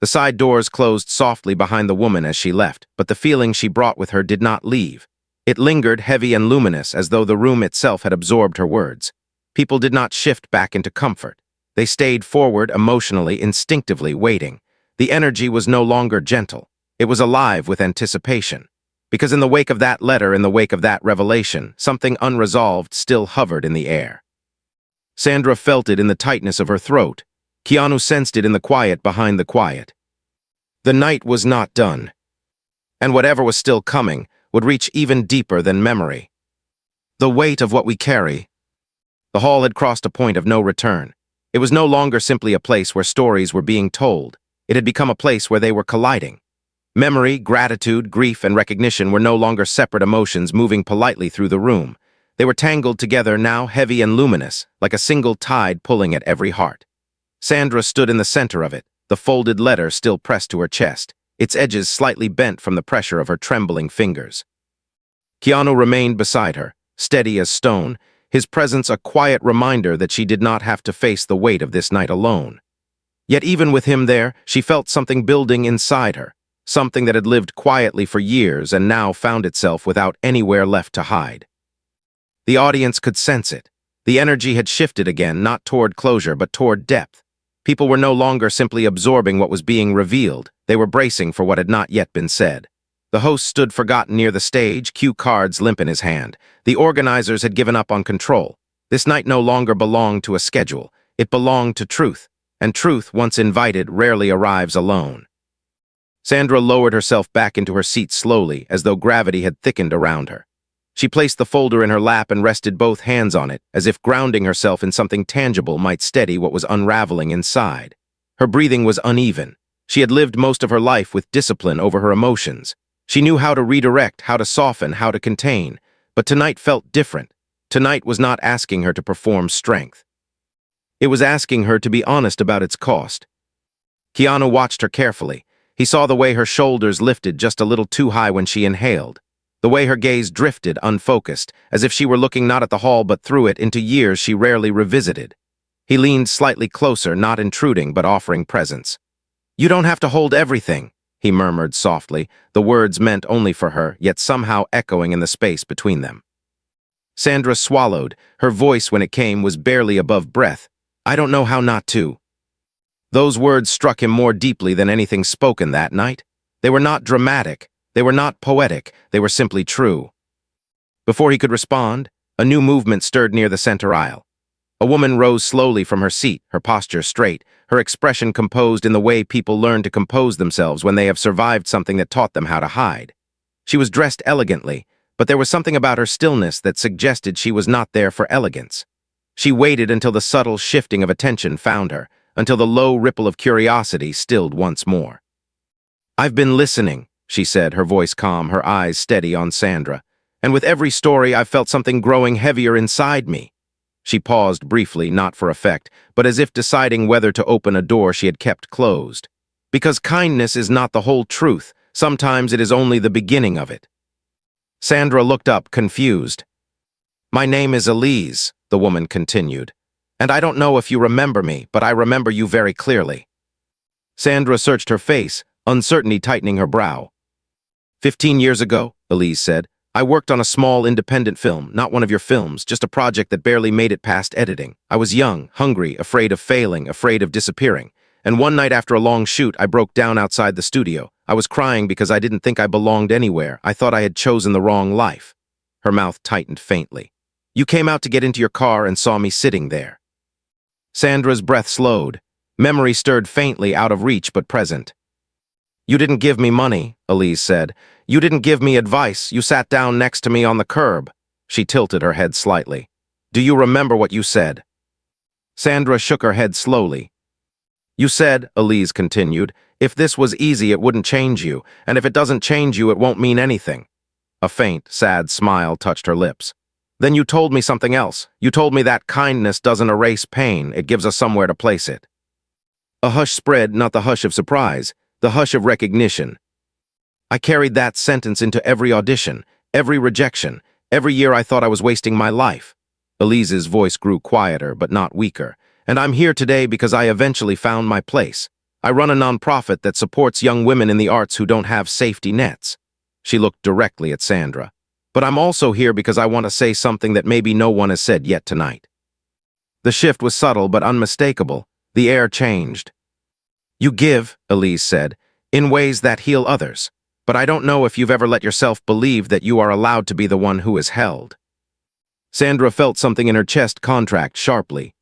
The side doors closed softly behind the woman as she left, but the feeling she brought with her did not leave. It lingered heavy and luminous as though the room itself had absorbed her words. People did not shift back into comfort. They stayed forward emotionally, instinctively, waiting. The energy was no longer gentle. It was alive with anticipation. Because in the wake of that letter, in the wake of that revelation, something unresolved still hovered in the air. Sandra felt it in the tightness of her throat. Keanu sensed it in the quiet behind the quiet. The night was not done. And whatever was still coming would reach even deeper than memory. The weight of what we carry. The hall had crossed a point of no return. It was no longer simply a place where stories were being told. It had become a place where they were colliding. Memory, gratitude, grief, and recognition were no longer separate emotions moving politely through the room. They were tangled together, now heavy and luminous, like a single tide pulling at every heart. Sandra stood in the center of it, the folded letter still pressed to her chest. its edges slightly bent from the pressure of her trembling fingers. Keanu remained beside her, steady as stone, his presence a quiet reminder that she did not have to face the weight of this night alone. Yet even with him there, she felt something building inside her, something that had lived quietly for years and now found itself without anywhere left to hide. The audience could sense it. The energy had shifted again, not toward closure, but toward depth. People were no longer simply absorbing what was being revealed. They were bracing for what had not yet been said. The host stood forgotten near the stage, cue cards limp in his hand. The organizers had given up on control. This night no longer belonged to a schedule. It belonged to truth, and truth, once invited, rarely arrives alone. Sandra lowered herself back into her seat slowly, as though gravity had thickened around her. She placed the folder in her lap and rested both hands on it, as if grounding herself in something tangible might steady what was unraveling inside. Her breathing was uneven. She had lived most of her life with discipline over her emotions. She knew how to redirect, how to soften, how to contain. But tonight felt different. Tonight was not asking her to perform strength. It was asking her to be honest about its cost. Keanu watched her carefully. He saw the way her shoulders lifted just a little too high when she inhaled. The way her gaze drifted, unfocused, as if she were looking not at the hall but through it into years she rarely revisited. He leaned slightly closer, not intruding but offering presence. "You don't have to hold everything," he murmured softly, the words meant only for her, yet somehow echoing in the space between them. Sandra swallowed. Her voice, when it came, was barely above breath. "I don't know how not to." Those words struck him more deeply than anything spoken that night. They were not dramatic. They were not poetic, they were simply true. Before he could respond, a new movement stirred near the center aisle. A woman rose slowly from her seat, her posture straight, her expression composed in the way people learn to compose themselves when they have survived something that taught them how to hide. She was dressed elegantly, but there was something about her stillness that suggested she was not there for elegance. She waited until the subtle shifting of attention found her, until the low ripple of curiosity stilled once more. "I've been listening," she said, her voice calm, her eyes steady on Sandra. "And with every story, I've felt something growing heavier inside me." She paused briefly, not for effect, but as if deciding whether to open a door she had kept closed. Because kindness is not the whole truth. Sometimes it is only the beginning of it. Sandra looked up, confused. "My name is Elise," the woman continued. "And I don't know if you remember me, but I remember you very clearly." Sandra searched her face, uncertainty tightening her brow. 15 years ago, Elise said, "I worked on a small independent film, not one of your films, just a project that barely made it past editing. I was young, hungry, afraid of failing, afraid of disappearing. And one night after a long shoot, I broke down outside the studio. I was crying because I didn't think I belonged anywhere. I thought I had chosen the wrong life." Her mouth tightened faintly. "You came out to get into your car and saw me sitting there." Sandra's breath slowed. Memory stirred faintly, out of reach but present. "You didn't give me money," Elise said. "You didn't give me advice. You sat down next to me on the curb." She tilted her head slightly. "Do you remember what you said?" Sandra shook her head slowly. "You said," Elise continued, "if this was easy, it wouldn't change you, and if it doesn't change you, it won't mean anything." A faint, sad smile touched her lips. "Then you told me something else. You told me that kindness doesn't erase pain, it gives us somewhere to place it." A hush spread, not the hush of surprise, the hush of recognition. "I carried that sentence into every audition, every rejection, every year I thought I was wasting my life." Elise's voice grew quieter, but not weaker. "And I'm here today because I eventually found my place. I run a nonprofit that supports young women in the arts who don't have safety nets." She looked directly at Sandra. "But I'm also here because I want to say something that maybe no one has said yet tonight." The shift was subtle but unmistakable. The air changed. "You give," Elise said, "in ways that heal others. But I don't know if you've ever let yourself believe that you are allowed to be the one who is held." Sandra felt something in her chest contract sharply.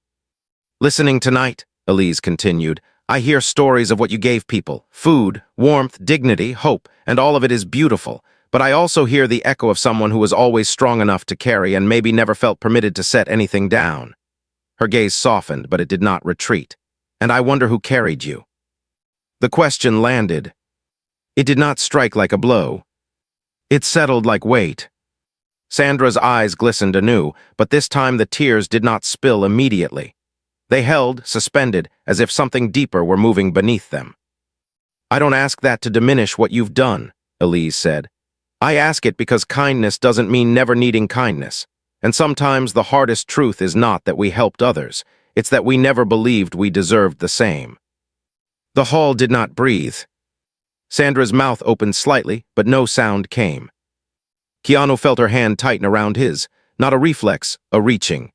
"Listening tonight," Elise continued, "I hear stories of what you gave people. Food, warmth, dignity, hope, and all of it is beautiful. But I also hear the echo of someone who was always strong enough to carry and maybe never felt permitted to set anything down." Her gaze softened, but it did not retreat. "And I wonder who carried you." The question landed. It did not strike like a blow. It settled like weight. Sandra's eyes glistened anew, but this time the tears did not spill immediately. They held, suspended, as if something deeper were moving beneath them. I don't ask that to diminish what you've done, Elise said. I ask it because kindness doesn't mean never needing kindness. And sometimes the hardest truth is not that we helped others, it's that we never believed we deserved the same. The hall did not breathe. Sandra's mouth opened slightly, but no sound came. Keanu felt her hand tighten around his, not a reflex, a reaching.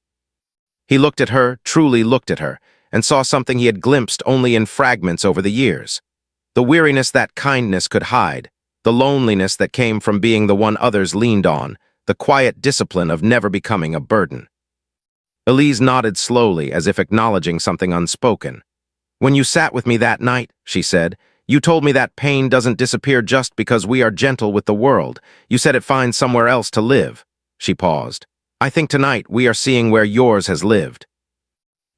He looked at her, truly looked at her, and saw something he had glimpsed only in fragments over the years. The weariness that kindness could hide, the loneliness that came from being the one others leaned on, the quiet discipline of never becoming a burden. Elise nodded slowly, as if acknowledging something unspoken. When you sat with me that night, she said, you told me that pain doesn't disappear just because we are gentle with the world. You said it finds somewhere else to live. She paused. I think tonight we are seeing where yours has lived.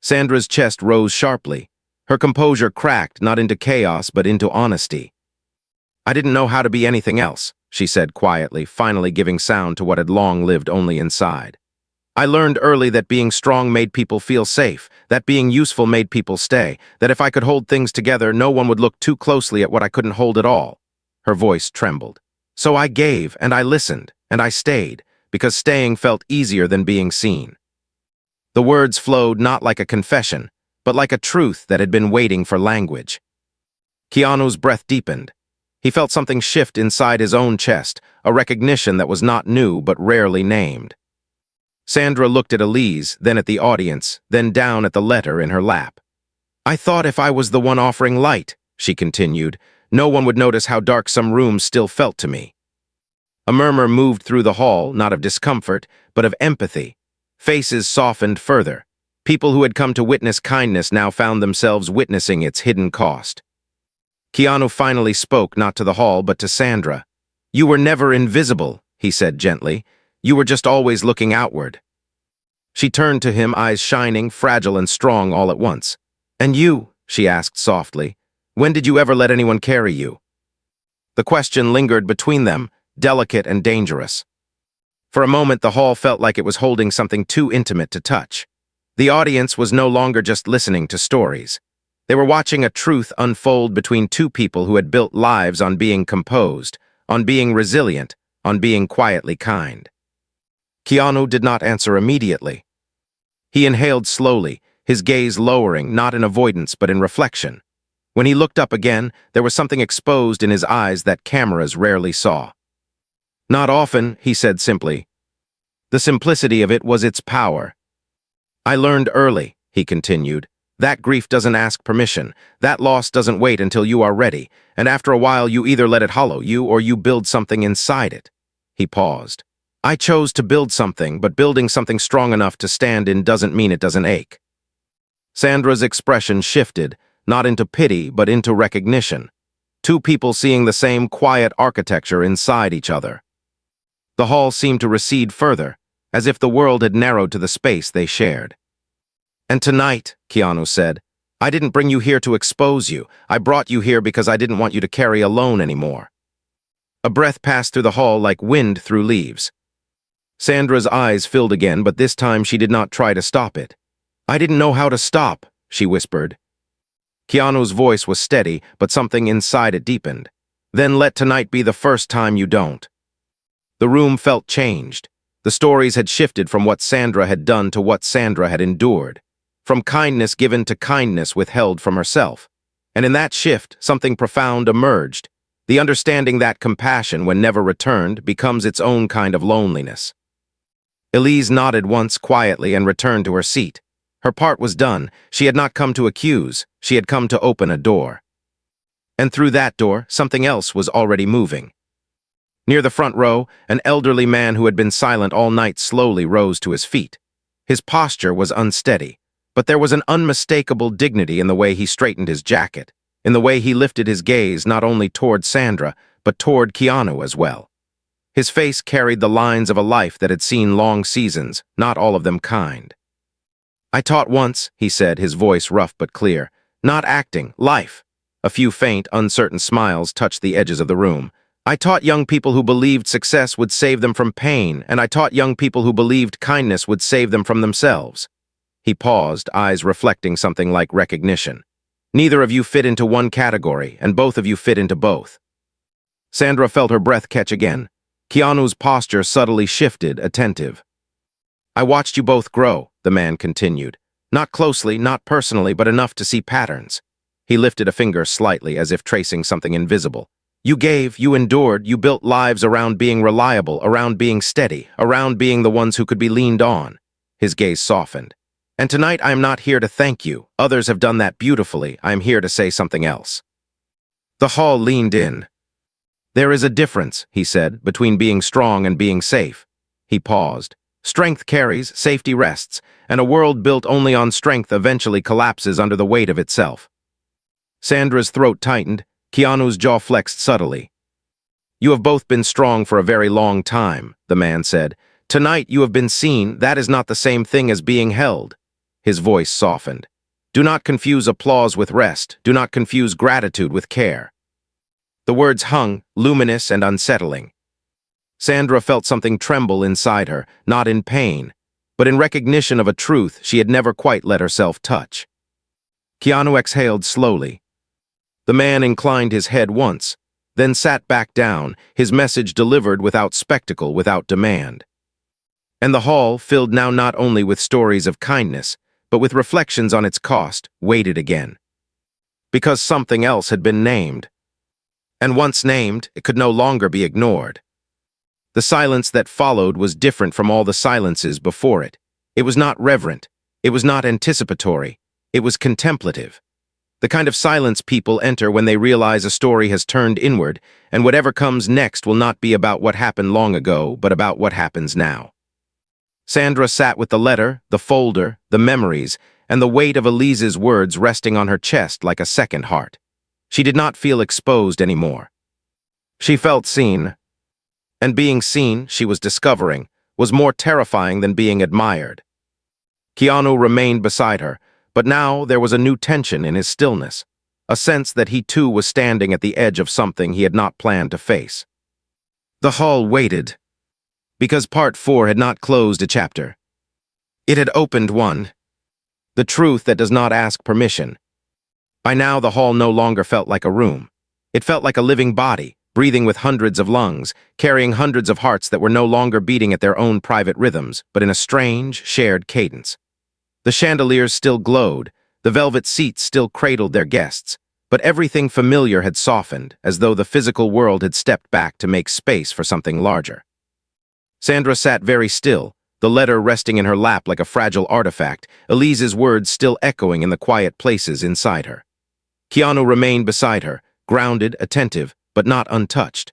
Sandra's chest rose sharply. Her composure cracked, not into chaos, but into honesty. I didn't know how to be anything else, she said quietly, finally giving sound to what had long lived only inside. I learned early that being strong made people feel safe, that being useful made people stay, that if I could hold things together, no one would look too closely at what I couldn't hold at all. Her voice trembled. So I gave, and I listened, and I stayed, because staying felt easier than being seen. The words flowed not like a confession, but like a truth that had been waiting for language. Keanu's breath deepened. He felt something shift inside his own chest, a recognition that was not new but rarely named. Sandra looked at Elise, then at the audience, then down at the letter in her lap. I thought if I was the one offering light, she continued, no one would notice how dark some rooms still felt to me. A murmur moved through the hall, not of discomfort, but of empathy. Faces softened further. People who had come to witness kindness now found themselves witnessing its hidden cost. Keanu finally spoke, not to the hall, but to Sandra. You were never invisible, he said gently. You were just always looking outward. She turned to him, eyes shining, fragile and strong all at once. And you, she asked softly, when did you ever let anyone carry you? The question lingered between them, delicate and dangerous. For a moment, the hall felt like it was holding something too intimate to touch. The audience was no longer just listening to stories. They were watching a truth unfold between two people who had built lives on being composed, on being resilient, on being quietly kind. Keanu did not answer immediately. He inhaled slowly, his gaze lowering, not in avoidance but in reflection. When he looked up again, there was something exposed in his eyes that cameras rarely saw. Not often, he said simply. The simplicity of it was its power. I learned early, he continued. That grief doesn't ask permission. That loss doesn't wait until you are ready, and after a while you either let it hollow you or you build something inside it. He paused. I chose to build something, but building something strong enough to stand in doesn't mean it doesn't ache. Sandra's expression shifted, not into pity, but into recognition. Two people seeing the same quiet architecture inside each other. The hall seemed to recede further, as if the world had narrowed to the space they shared. And tonight, Keanu said, I didn't bring you here to expose you. I brought you here because I didn't want you to carry alone anymore. A breath passed through the hall like wind through leaves. Sandra's eyes filled again, but this time she did not try to stop it. I didn't know how to stop, she whispered. Keanu's voice was steady, but something inside it deepened. Then let tonight be the first time you don't. The room felt changed. The stories had shifted from what Sandra had done to what Sandra had endured. From kindness given to kindness withheld from herself. And in that shift, something profound emerged. The understanding that compassion, when never returned, becomes its own kind of loneliness. Elise nodded once quietly and returned to her seat. Her part was done. She had not come to accuse. She had come to open a door. And through that door, something else was already moving. Near the front row, an elderly man who had been silent all night slowly rose to his feet. His posture was unsteady, but there was an unmistakable dignity in the way he straightened his jacket, in the way he lifted his gaze not only toward Sandra, but toward Keanu as well. His face carried the lines of a life that had seen long seasons, not all of them kind. I taught once, he said, his voice rough but clear. Not acting, life. A few faint, uncertain smiles touched the edges of the room. I taught young people who believed success would save them from pain, and I taught young people who believed kindness would save them from themselves. He paused, eyes reflecting something like recognition. Neither of you fit into one category, and both of you fit into both. Sandra felt her breath catch again. Keanu's posture subtly shifted, attentive. I watched you both grow, the man continued. Not closely, not personally, but enough to see patterns. He lifted a finger slightly, as if tracing something invisible. You gave, you endured, you built lives around being reliable, around being steady, around being the ones who could be leaned on. His gaze softened. And tonight I am not here to thank you. Others have done that beautifully. I am here to say something else. The hall leaned in. There is a difference, he said, between being strong and being safe. He paused. Strength carries, safety rests, and a world built only on strength eventually collapses under the weight of itself. Sandra's throat tightened. Keanu's jaw flexed subtly. You have both been strong for a very long time, the man said. Tonight you have been seen. That is not the same thing as being held. His voice softened. Do not confuse applause with rest. Do not confuse gratitude with care. The words hung, luminous and unsettling. Sandra felt something tremble inside her, not in pain, but in recognition of a truth she had never quite let herself touch. Keanu exhaled slowly. The man inclined his head once, then sat back down, his message delivered without spectacle, without demand. And the hall, filled now not only with stories of kindness, but with reflections on its cost, waited again. Because something else had been named. And once named, it could no longer be ignored. The silence that followed was different from all the silences before it. It was not reverent. It was not anticipatory. It was contemplative. The kind of silence people enter when they realize a story has turned inward, and whatever comes next will not be about what happened long ago, but about what happens now. Sandra sat with the letter, the folder, the memories, and the weight of Elise's words resting on her chest like a second heart. She did not feel exposed anymore. She felt seen. And being seen, she was discovering, was more terrifying than being admired. Keanu remained beside her, but now there was a new tension in his stillness, a sense that he too was standing at the edge of something he had not planned to face. The hall waited, because Part 4 had not closed a chapter. It had opened one. The truth that does not ask permission. By now the hall no longer felt like a room. It felt like a living body, breathing with hundreds of lungs, carrying hundreds of hearts that were no longer beating at their own private rhythms, but in a strange, shared cadence. The chandeliers still glowed, the velvet seats still cradled their guests, but everything familiar had softened, as though the physical world had stepped back to make space for something larger. Sandra sat very still, the letter resting in her lap like a fragile artifact, Elise's words still echoing in the quiet places inside her. Keanu remained beside her, grounded, attentive, but not untouched.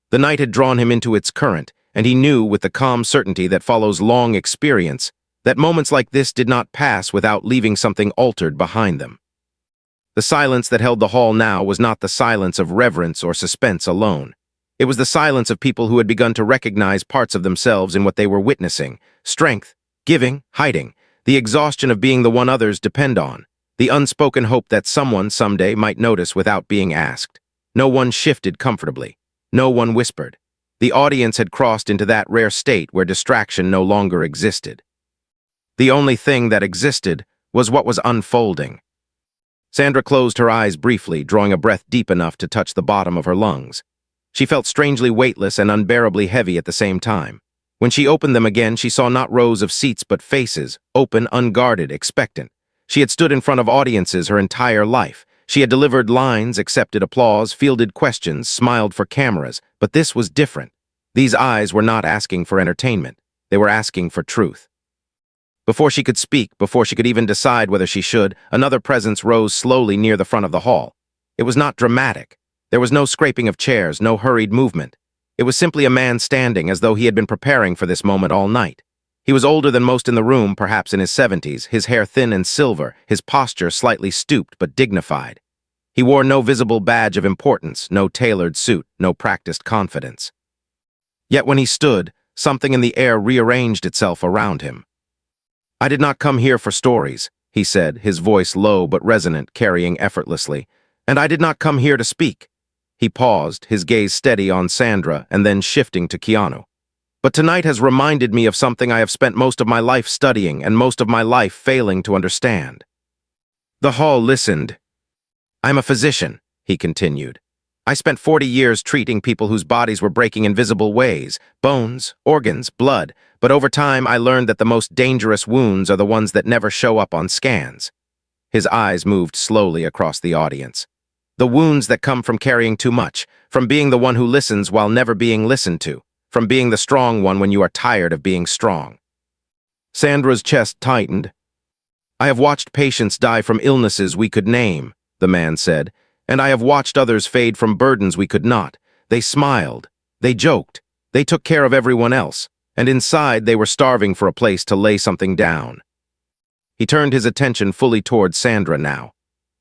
The night had drawn him into its current, and he knew with the calm certainty that follows long experience that moments like this did not pass without leaving something altered behind them. The silence that held the hall now was not the silence of reverence or suspense alone. It was the silence of people who had begun to recognize parts of themselves in what they were witnessing: strength, giving, hiding, the exhaustion of being the one others depend on, the unspoken hope that someone someday might notice without being asked. No one shifted comfortably. No one whispered. The audience had crossed into that rare state where distraction no longer existed. The only thing that existed was what was unfolding. Sandra closed her eyes briefly, drawing a breath deep enough to touch the bottom of her lungs. She felt strangely weightless and unbearably heavy at the same time. When she opened them again, she saw not rows of seats but faces, open, unguarded, expectant. She had stood in front of audiences her entire life. She had delivered lines, accepted applause, fielded questions, smiled for cameras, but this was different. These eyes were not asking for entertainment. They were asking for truth. Before she could speak, before she could even decide whether she should, another presence rose slowly near the front of the hall. It was not dramatic. There was no scraping of chairs, no hurried movement. It was simply a man standing as though he had been preparing for this moment all night. He was older than most in the room, perhaps in his 70s, his hair thin and silver, his posture slightly stooped but dignified. He wore no visible badge of importance, no tailored suit, no practiced confidence. Yet when he stood, something in the air rearranged itself around him. I did not come here for stories, he said, his voice low but resonant, carrying effortlessly. And I did not come here to speak. He paused, his gaze steady on Sandra and then shifting to Keanu. But tonight has reminded me of something I have spent most of my life studying and most of my life failing to understand. The hall listened. I'm a physician, he continued. I spent 40 years treating people whose bodies were breaking in visible ways, bones, organs, blood, but over time I learned that the most dangerous wounds are the ones that never show up on scans. His eyes moved slowly across the audience. The wounds that come from carrying too much, from being the one who listens while never being listened to, from being the strong one when you are tired of being strong. Sandra's chest tightened. I have watched patients die from illnesses we could name, the man said, and I have watched others fade from burdens we could not. They smiled. They joked. They took care of everyone else, and inside they were starving for a place to lay something down. He turned his attention fully toward Sandra now.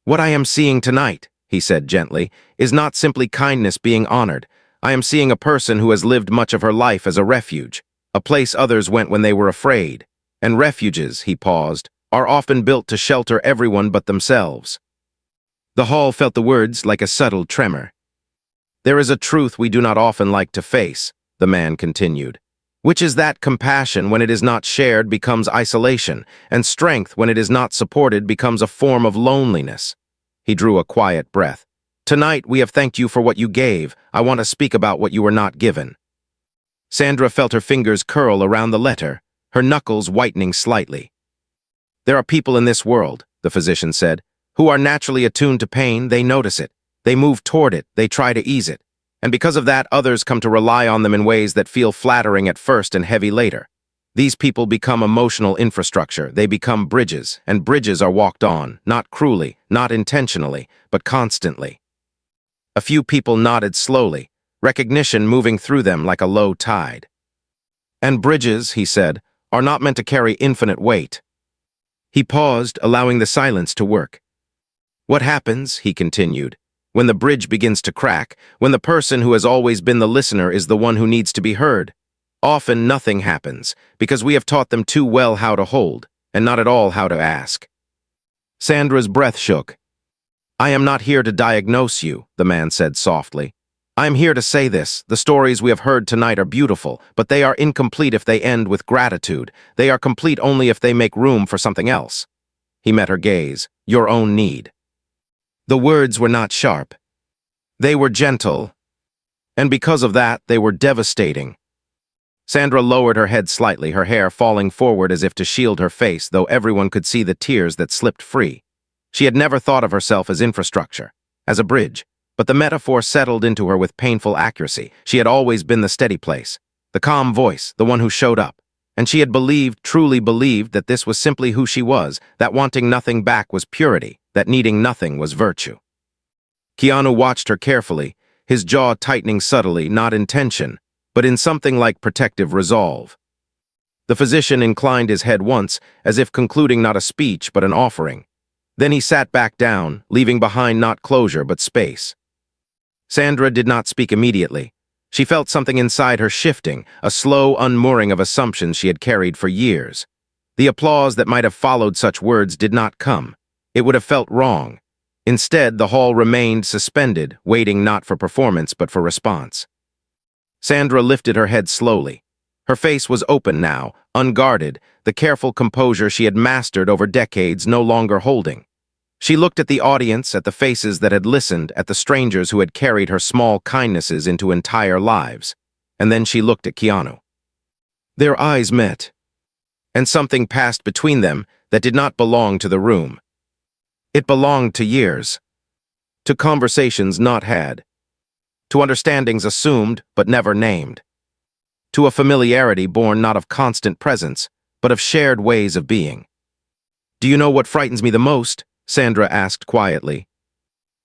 What I am seeing tonight, he said gently, is not simply kindness being honored. I am seeing a person who has lived much of her life as a refuge, a place others went when they were afraid. And refuges, he paused, are often built to shelter everyone but themselves. The hall felt the words like a subtle tremor. There is a truth we do not often like to face, the man continued, which is that compassion, when it is not shared, becomes isolation, and strength, when it is not supported, becomes a form of loneliness. He drew a quiet breath. Tonight we have thanked you for what you gave. I want to speak about what you were not given. Sandra felt her fingers curl around the letter, her knuckles whitening slightly. There are people in this world, the physician said, who are naturally attuned to pain. They notice it. They move toward it. They try to ease it. And because of that, others come to rely on them in ways that feel flattering at first and heavy later. These people become emotional infrastructure. They become bridges, and bridges are walked on, not cruelly, not intentionally, but constantly. A few people nodded slowly, recognition moving through them like a low tide. And bridges, he said, are not meant to carry infinite weight. He paused, allowing the silence to work. What happens, he continued, when the bridge begins to crack, when the person who has always been the listener is the one who needs to be heard? Often nothing happens, because we have taught them too well how to hold, and not at all how to ask. Sandra's breath shook. I am not here to diagnose you, the man said softly. I am here to say this. The stories we have heard tonight are beautiful, but they are incomplete if they end with gratitude. They are complete only if they make room for something else. He met her gaze. Your own need. The words were not sharp. They were gentle. And because of that, they were devastating. Sandra lowered her head slightly, her hair falling forward as if to shield her face, though everyone could see the tears that slipped free. She had never thought of herself as infrastructure, as a bridge. But the metaphor settled into her with painful accuracy. She had always been the steady place, the calm voice, the one who showed up. And she had believed, truly believed, that this was simply who she was, that wanting nothing back was purity, that needing nothing was virtue. Keanu watched her carefully, his jaw tightening subtly, not in tension, but in something like protective resolve. The physician inclined his head once, as if concluding not a speech but an offering. Then he sat back down, leaving behind not closure but space. Sandra did not speak immediately. She felt something inside her shifting, a slow unmooring of assumptions she had carried for years. The applause that might have followed such words did not come. It would have felt wrong. Instead, the hall remained suspended, waiting not for performance but for response. Sandra lifted her head slowly. Her face was open now, unguarded, the careful composure she had mastered over decades no longer holding. She looked at the audience, at the faces that had listened, at the strangers who had carried her small kindnesses into entire lives. And then she looked at Keanu. Their eyes met, and something passed between them that did not belong to the room. It belonged to years, to conversations not had, to understandings assumed but never named, to a familiarity born not of constant presence, but of shared ways of being. Do you know what frightens me the most? Sandra asked quietly.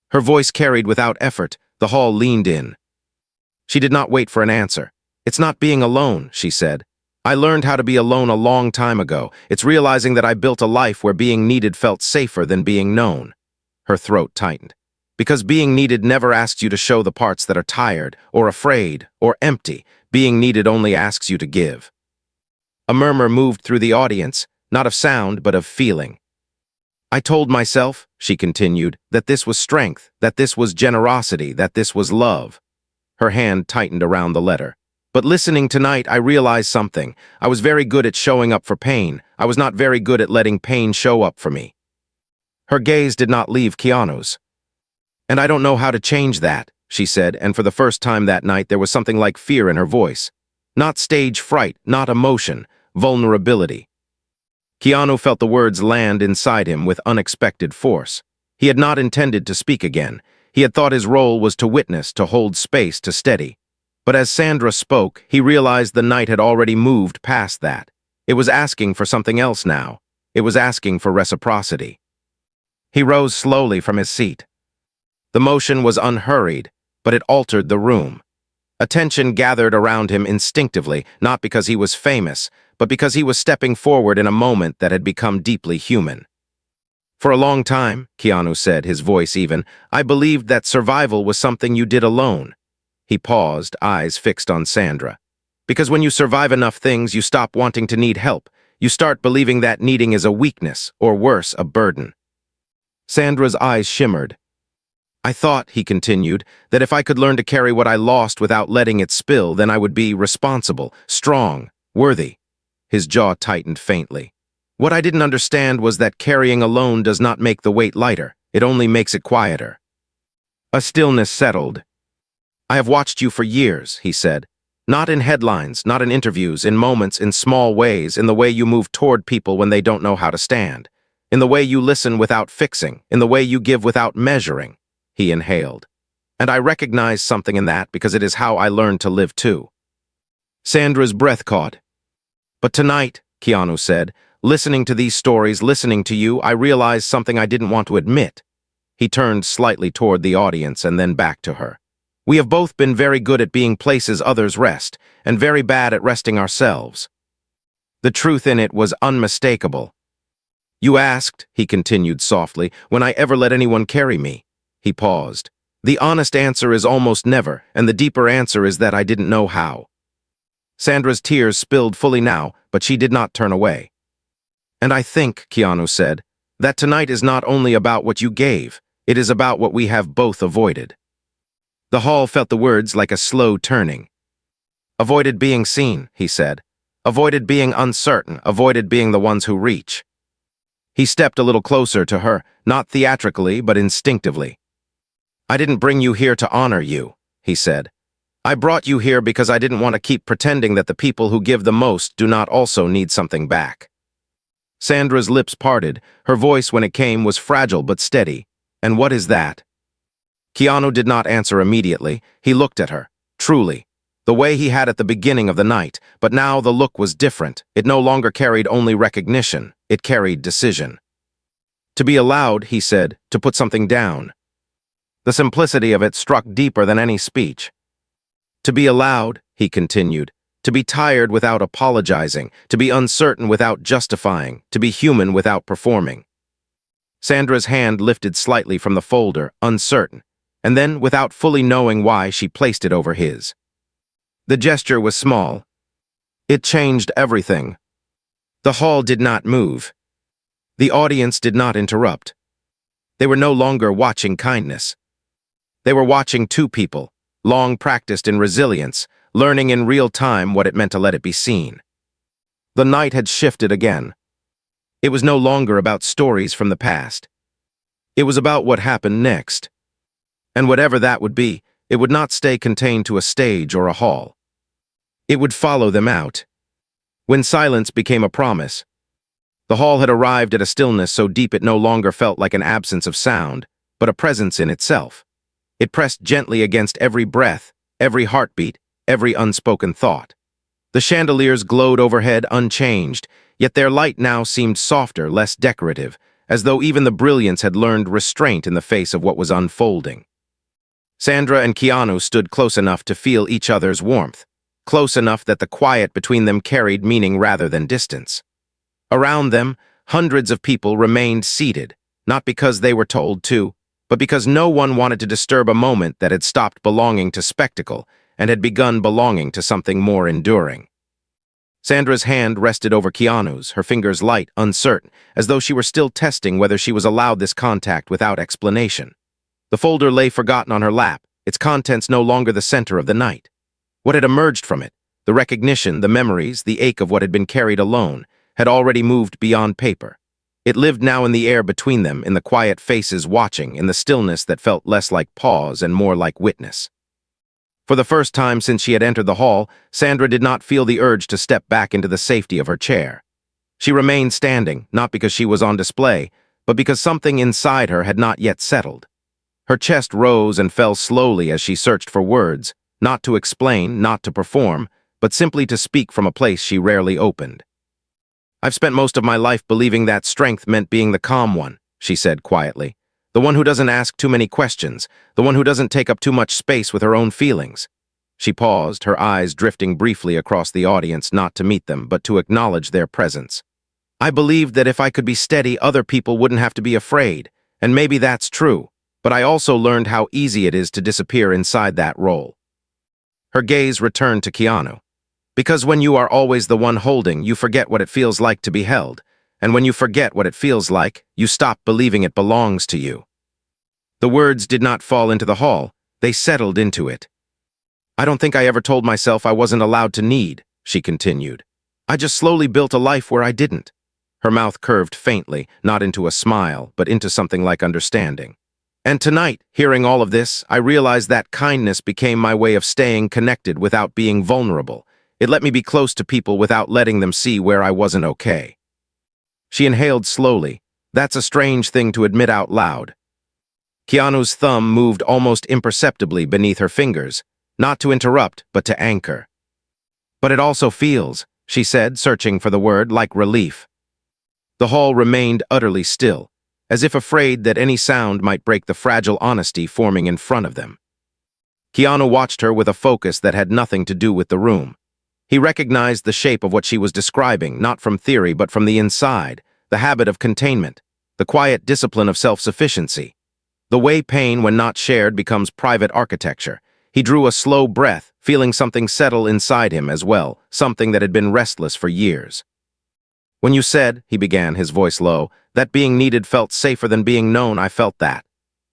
Her voice carried without effort. The hall leaned in. She did not wait for an answer. It's not being alone, she said. I learned how to be alone a long time ago. It's realizing that I built a life where being needed felt safer than being known. Her throat tightened. Because being needed never asks you to show the parts that are tired, or afraid, or empty. Being needed only asks you to give. A murmur moved through the audience, not of sound, but of feeling. I told myself, she continued, that this was strength, that this was generosity, that this was love. Her hand tightened around the letter. But listening tonight, I realized something. I was very good at showing up for pain. I was not very good at letting pain show up for me. Her gaze did not leave Keanu's. And I don't know how to change that, she said, and for the first time that night there was something like fear in her voice. Not stage fright, not emotion, vulnerability. Keanu felt the words land inside him with unexpected force. He had not intended to speak again. He had thought his role was to witness, to hold space, to steady. But as Sandra spoke, he realized the night had already moved past that. It was asking for something else now. It was asking for reciprocity. He rose slowly from his seat. The motion was unhurried, but it altered the room. Attention gathered around him instinctively, not because he was famous, but because he was stepping forward in a moment that had become deeply human. For a long time, Keanu said, his voice even, I believed that survival was something you did alone. He paused, eyes fixed on Sandra. Because when you survive enough things, you stop wanting to need help. You start believing that needing is a weakness, or worse, a burden. Sandra's eyes shimmered. I thought, he continued, that if I could learn to carry what I lost without letting it spill, then I would be responsible, strong, worthy. His jaw tightened faintly. What I didn't understand was that carrying alone does not make the weight lighter. It only makes it quieter. A stillness settled. I have watched you for years, he said. Not in headlines, not in interviews, in moments, in small ways, in the way you move toward people when they don't know how to stand. In the way you listen without fixing, in the way you give without measuring. He inhaled. And I recognize something in that because it is how I learned to live too. Sandra's breath caught. But tonight, Keanu said, listening to these stories, listening to you, I realized something I didn't want to admit. He turned slightly toward the audience and then back to her. We have both been very good at being places others rest, and very bad at resting ourselves. The truth in it was unmistakable. You asked, he continued softly, when I ever let anyone carry me. He paused. The honest answer is almost never, and the deeper answer is that I didn't know how. Sandra's tears spilled fully now, but she did not turn away. And I think, Keanu said, that tonight is not only about what you gave, it is about what we have both avoided. The hall felt the words like a slow turning. Avoided being seen, he said. Avoided being uncertain, avoided being the ones who reach. He stepped a little closer to her, not theatrically, but instinctively. I didn't bring you here to honor you, he said. I brought you here because I didn't want to keep pretending that the people who give the most do not also need something back. Sandra's lips parted. Her voice, when it came, was fragile but steady. And what is that? Keanu did not answer immediately. He looked at her, truly, the way he had at the beginning of the night, but now the look was different. It no longer carried only recognition, it carried decision. To be allowed, he said, to put something down. The simplicity of it struck deeper than any speech. To be allowed, he continued, to be tired without apologizing, to be uncertain without justifying, to be human without performing. Sandra's hand lifted slightly from the folder, uncertain, and then, without fully knowing why, she placed it over his. The gesture was small. It changed everything. The hall did not move. The audience did not interrupt. They were no longer watching kindness. They were watching two people, long practiced in resilience, learning in real time what it meant to let it be seen. The night had shifted again. It was no longer about stories from the past. It was about what happened next. And whatever that would be, it would not stay contained to a stage or a hall. It would follow them out. When silence became a promise, the hall had arrived at a stillness so deep it no longer felt like an absence of sound, but a presence in itself. It pressed gently against every breath, every heartbeat, every unspoken thought. The chandeliers glowed overhead unchanged, yet their light now seemed softer, less decorative, as though even the brilliance had learned restraint in the face of what was unfolding. Sandra and Keanu stood close enough to feel each other's warmth, close enough that the quiet between them carried meaning rather than distance. Around them, hundreds of people remained seated, not because they were told to, but because no one wanted to disturb a moment that had stopped belonging to spectacle and had begun belonging to something more enduring. Sandra's hand rested over Keanu's, her fingers light, uncertain, as though she were still testing whether she was allowed this contact without explanation. The folder lay forgotten on her lap, its contents no longer the center of the night. What had emerged from it, the recognition, the memories, the ache of what had been carried alone, had already moved beyond paper. It lived now in the air between them, in the quiet faces watching, in the stillness that felt less like pause and more like witness. For the first time since she had entered the hall, Sandra did not feel the urge to step back into the safety of her chair. She remained standing, not because she was on display, but because something inside her had not yet settled. Her chest rose and fell slowly as she searched for words, not to explain, not to perform, but simply to speak from a place she rarely opened. "I've spent most of my life believing that strength meant being the calm one," she said quietly. "The one who doesn't ask too many questions, the one who doesn't take up too much space with her own feelings." She paused, her eyes drifting briefly across the audience, not to meet them, but to acknowledge their presence. "I believed that if I could be steady, other people wouldn't have to be afraid, and maybe that's true, but I also learned how easy it is to disappear inside that role." Her gaze returned to Keanu. "Because when you are always the one holding, you forget what it feels like to be held. And when you forget what it feels like, you stop believing it belongs to you." The words did not fall into the hall, they settled into it. "I don't think I ever told myself I wasn't allowed to need," she continued. "I just slowly built a life where I didn't." Her mouth curved faintly, not into a smile, but into something like understanding. "And tonight, hearing all of this, I realized that kindness became my way of staying connected without being vulnerable. It let me be close to people without letting them see where I wasn't okay." She inhaled slowly. That's a strange thing to admit out loud. Keanu's thumb moved almost imperceptibly beneath her fingers, not to interrupt, but to anchor. "But it also feels," she said, searching for the word, "like relief." The hall remained utterly still, as if afraid that any sound might break the fragile honesty forming in front of them. Keanu watched her with a focus that had nothing to do with the room. He recognized the shape of what she was describing, not from theory but from the inside, the habit of containment, the quiet discipline of self-sufficiency. The way pain, when not shared, becomes private architecture. He drew a slow breath, feeling something settle inside him as well, something that had been restless for years. "When you said," he began, his voice low, "that being needed felt safer than being known, I felt that."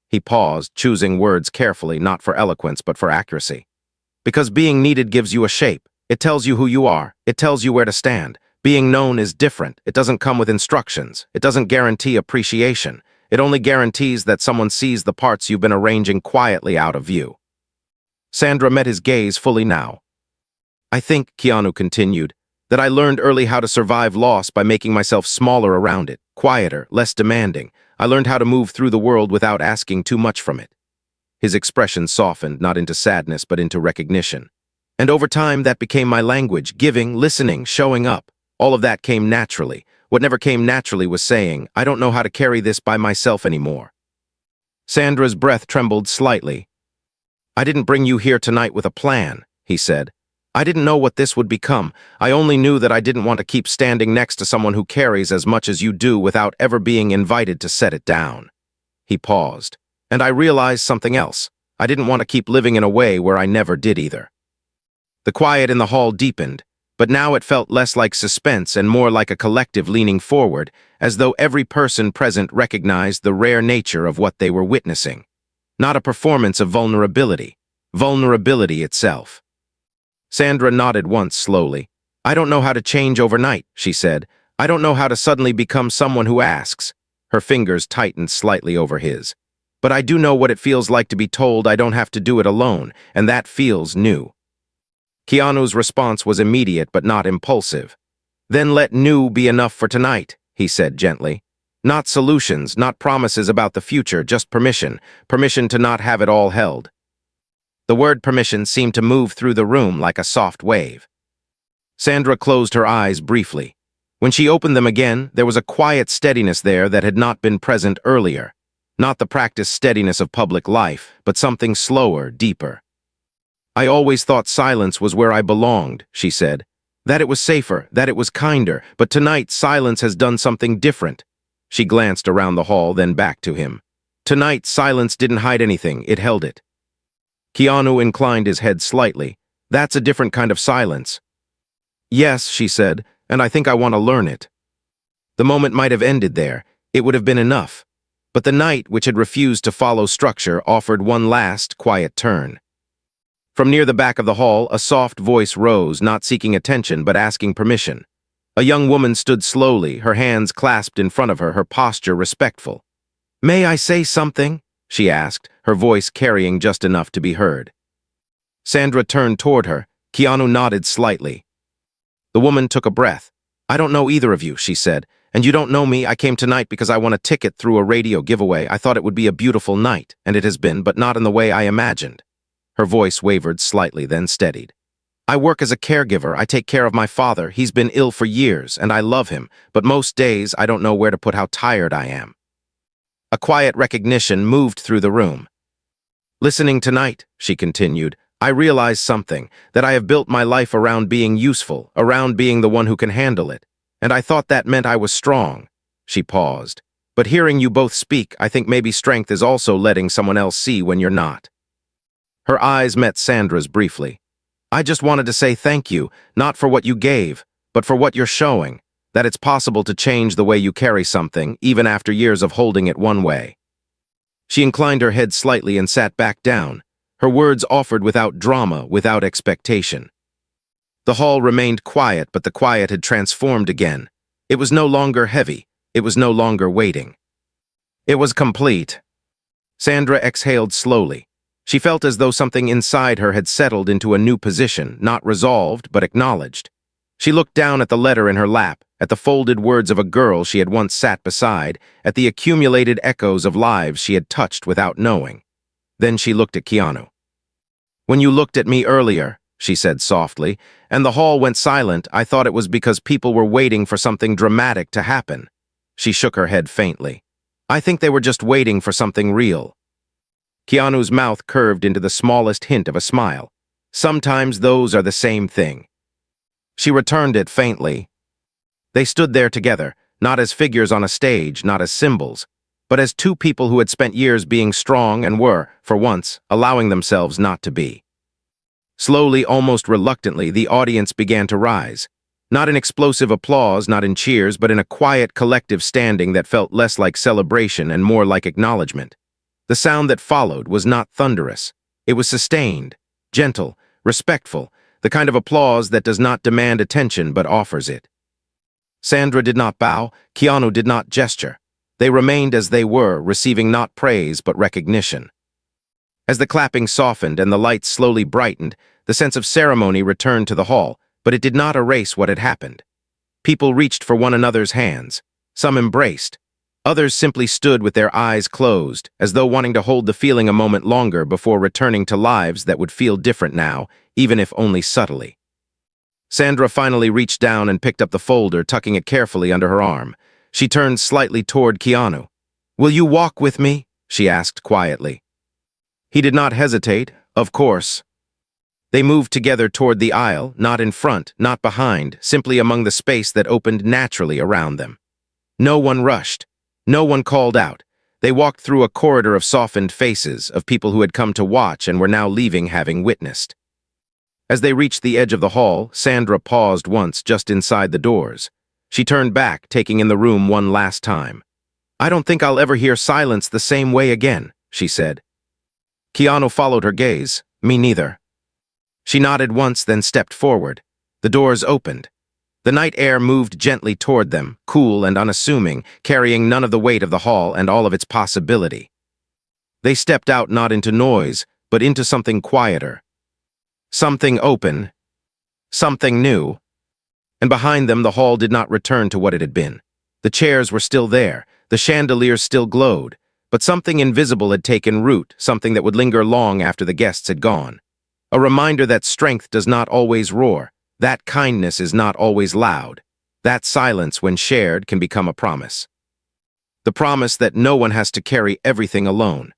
He paused, choosing words carefully, not for eloquence but for accuracy. "Because being needed gives you a shape. It tells you who you are. It tells you where to stand. Being known is different. It doesn't come with instructions. It doesn't guarantee appreciation. It only guarantees that someone sees the parts you've been arranging quietly out of view." Sandra met his gaze fully now. "I think," Keanu continued, "that I learned early how to survive loss by making myself smaller around it, quieter, less demanding. I learned how to move through the world without asking too much from it." His expression softened, not into sadness but into recognition. "And over time, that became my language, giving, listening, showing up. All of that came naturally. What never came naturally was saying, I don't know how to carry this by myself anymore." Sandra's breath trembled slightly. "I didn't bring you here tonight with a plan," he said. "I didn't know what this would become. I only knew that I didn't want to keep standing next to someone who carries as much as you do without ever being invited to set it down." He paused. "And I realized something else. I didn't want to keep living in a way where I never did either." The quiet in the hall deepened, but now it felt less like suspense and more like a collective leaning forward, as though every person present recognized the rare nature of what they were witnessing. Not a performance of vulnerability, vulnerability itself. Sandra nodded once slowly. "I don't know how to change overnight," she said. "I don't know how to suddenly become someone who asks." Her fingers tightened slightly over his. "But I do know what it feels like to be told I don't have to do it alone, and that feels new." Keanu's response was immediate but not impulsive. "Then let new be enough for tonight," he said gently. "Not solutions, not promises about the future, just permission. Permission to not have it all held." The word permission seemed to move through the room like a soft wave. Sandra closed her eyes briefly. When she opened them again, there was a quiet steadiness there that had not been present earlier. Not the practiced steadiness of public life, but something slower, deeper. "I always thought silence was where I belonged," she said. "That it was safer, that it was kinder, but tonight silence has done something different." She glanced around the hall, then back to him. "Tonight silence didn't hide anything, it held it." Keanu inclined his head slightly. "That's a different kind of silence." "Yes," she said, "and I think I want to learn it." The moment might have ended there. It would have been enough. But the night, which had refused to follow structure, offered one last, quiet turn. From near the back of the hall, a soft voice rose, not seeking attention but asking permission. A young woman stood slowly, her hands clasped in front of her, her posture respectful. "May I say something?" she asked, her voice carrying just enough to be heard. Sandra turned toward her. Keanu nodded slightly. The woman took a breath. "I don't know either of you," she said. "And you don't know me. I came tonight because I won a ticket through a radio giveaway. I thought it would be a beautiful night, and it has been, but not in the way I imagined." Her voice wavered slightly, then steadied. "I work as a caregiver. I take care of my father. He's been ill for years, and I love him, but most days I don't know where to put how tired I am." A quiet recognition moved through the room. "Listening tonight," she continued, "I realized something, that I have built my life around being useful, around being the one who can handle it. And I thought that meant I was strong." She paused. "But hearing you both speak, I think maybe strength is also letting someone else see when you're not." Her eyes met Sandra's briefly. "I just wanted to say thank you, not for what you gave, but for what you're showing, that it's possible to change the way you carry something, even after years of holding it one way." She inclined her head slightly and sat back down, her words offered without drama, without expectation. The hall remained quiet, but the quiet had transformed again. It was no longer heavy. It was no longer waiting. It was complete. Sandra exhaled slowly. She felt as though something inside her had settled into a new position, not resolved, but acknowledged. She looked down at the letter in her lap, at the folded words of a girl she had once sat beside, at the accumulated echoes of lives she had touched without knowing. Then she looked at Keanu. "When you looked at me earlier," she said softly, "and the hall went silent, I thought it was because people were waiting for something dramatic to happen." She shook her head faintly. "I think they were just waiting for something real." Keanu's mouth curved into the smallest hint of a smile. "Sometimes those are the same thing." She returned it faintly. They stood there together, not as figures on a stage, not as symbols, but as two people who had spent years being strong and were, for once, allowing themselves not to be. Slowly, almost reluctantly, the audience began to rise. Not in explosive applause, not in cheers, but in a quiet, collective standing that felt less like celebration and more like acknowledgement. The sound that followed was not thunderous. It was sustained, gentle, respectful, the kind of applause that does not demand attention but offers it. Sandra did not bow, Keanu did not gesture. They remained as they were, receiving not praise but recognition. As the clapping softened and the lights slowly brightened, the sense of ceremony returned to the hall, but it did not erase what had happened. People reached for one another's hands. Some embraced. Others simply stood with their eyes closed, as though wanting to hold the feeling a moment longer before returning to lives that would feel different now, even if only subtly. Sandra finally reached down and picked up the folder, tucking it carefully under her arm. She turned slightly toward Keanu. "Will you walk with me?" she asked quietly. He did not hesitate, of course. They moved together toward the aisle, not in front, not behind, simply among the space that opened naturally around them. No one rushed. No one called out. They walked through a corridor of softened faces, of people who had come to watch and were now leaving having witnessed. As they reached the edge of the hall, Sandra paused once just inside the doors. She turned back, taking in the room one last time. "I don't think I'll ever hear silence the same way again," she said. Keanu followed her gaze. "Me neither." She nodded once, then stepped forward. The doors opened. The night air moved gently toward them, cool and unassuming, carrying none of the weight of the hall and all of its possibility. They stepped out not into noise, but into something quieter. Something open. Something new. And behind them the hall did not return to what it had been. The chairs were still there, the chandeliers still glowed, but something invisible had taken root, something that would linger long after the guests had gone. A reminder that strength does not always roar, that kindness is not always loud, that silence, when shared, can become a promise. The promise that no one has to carry everything alone,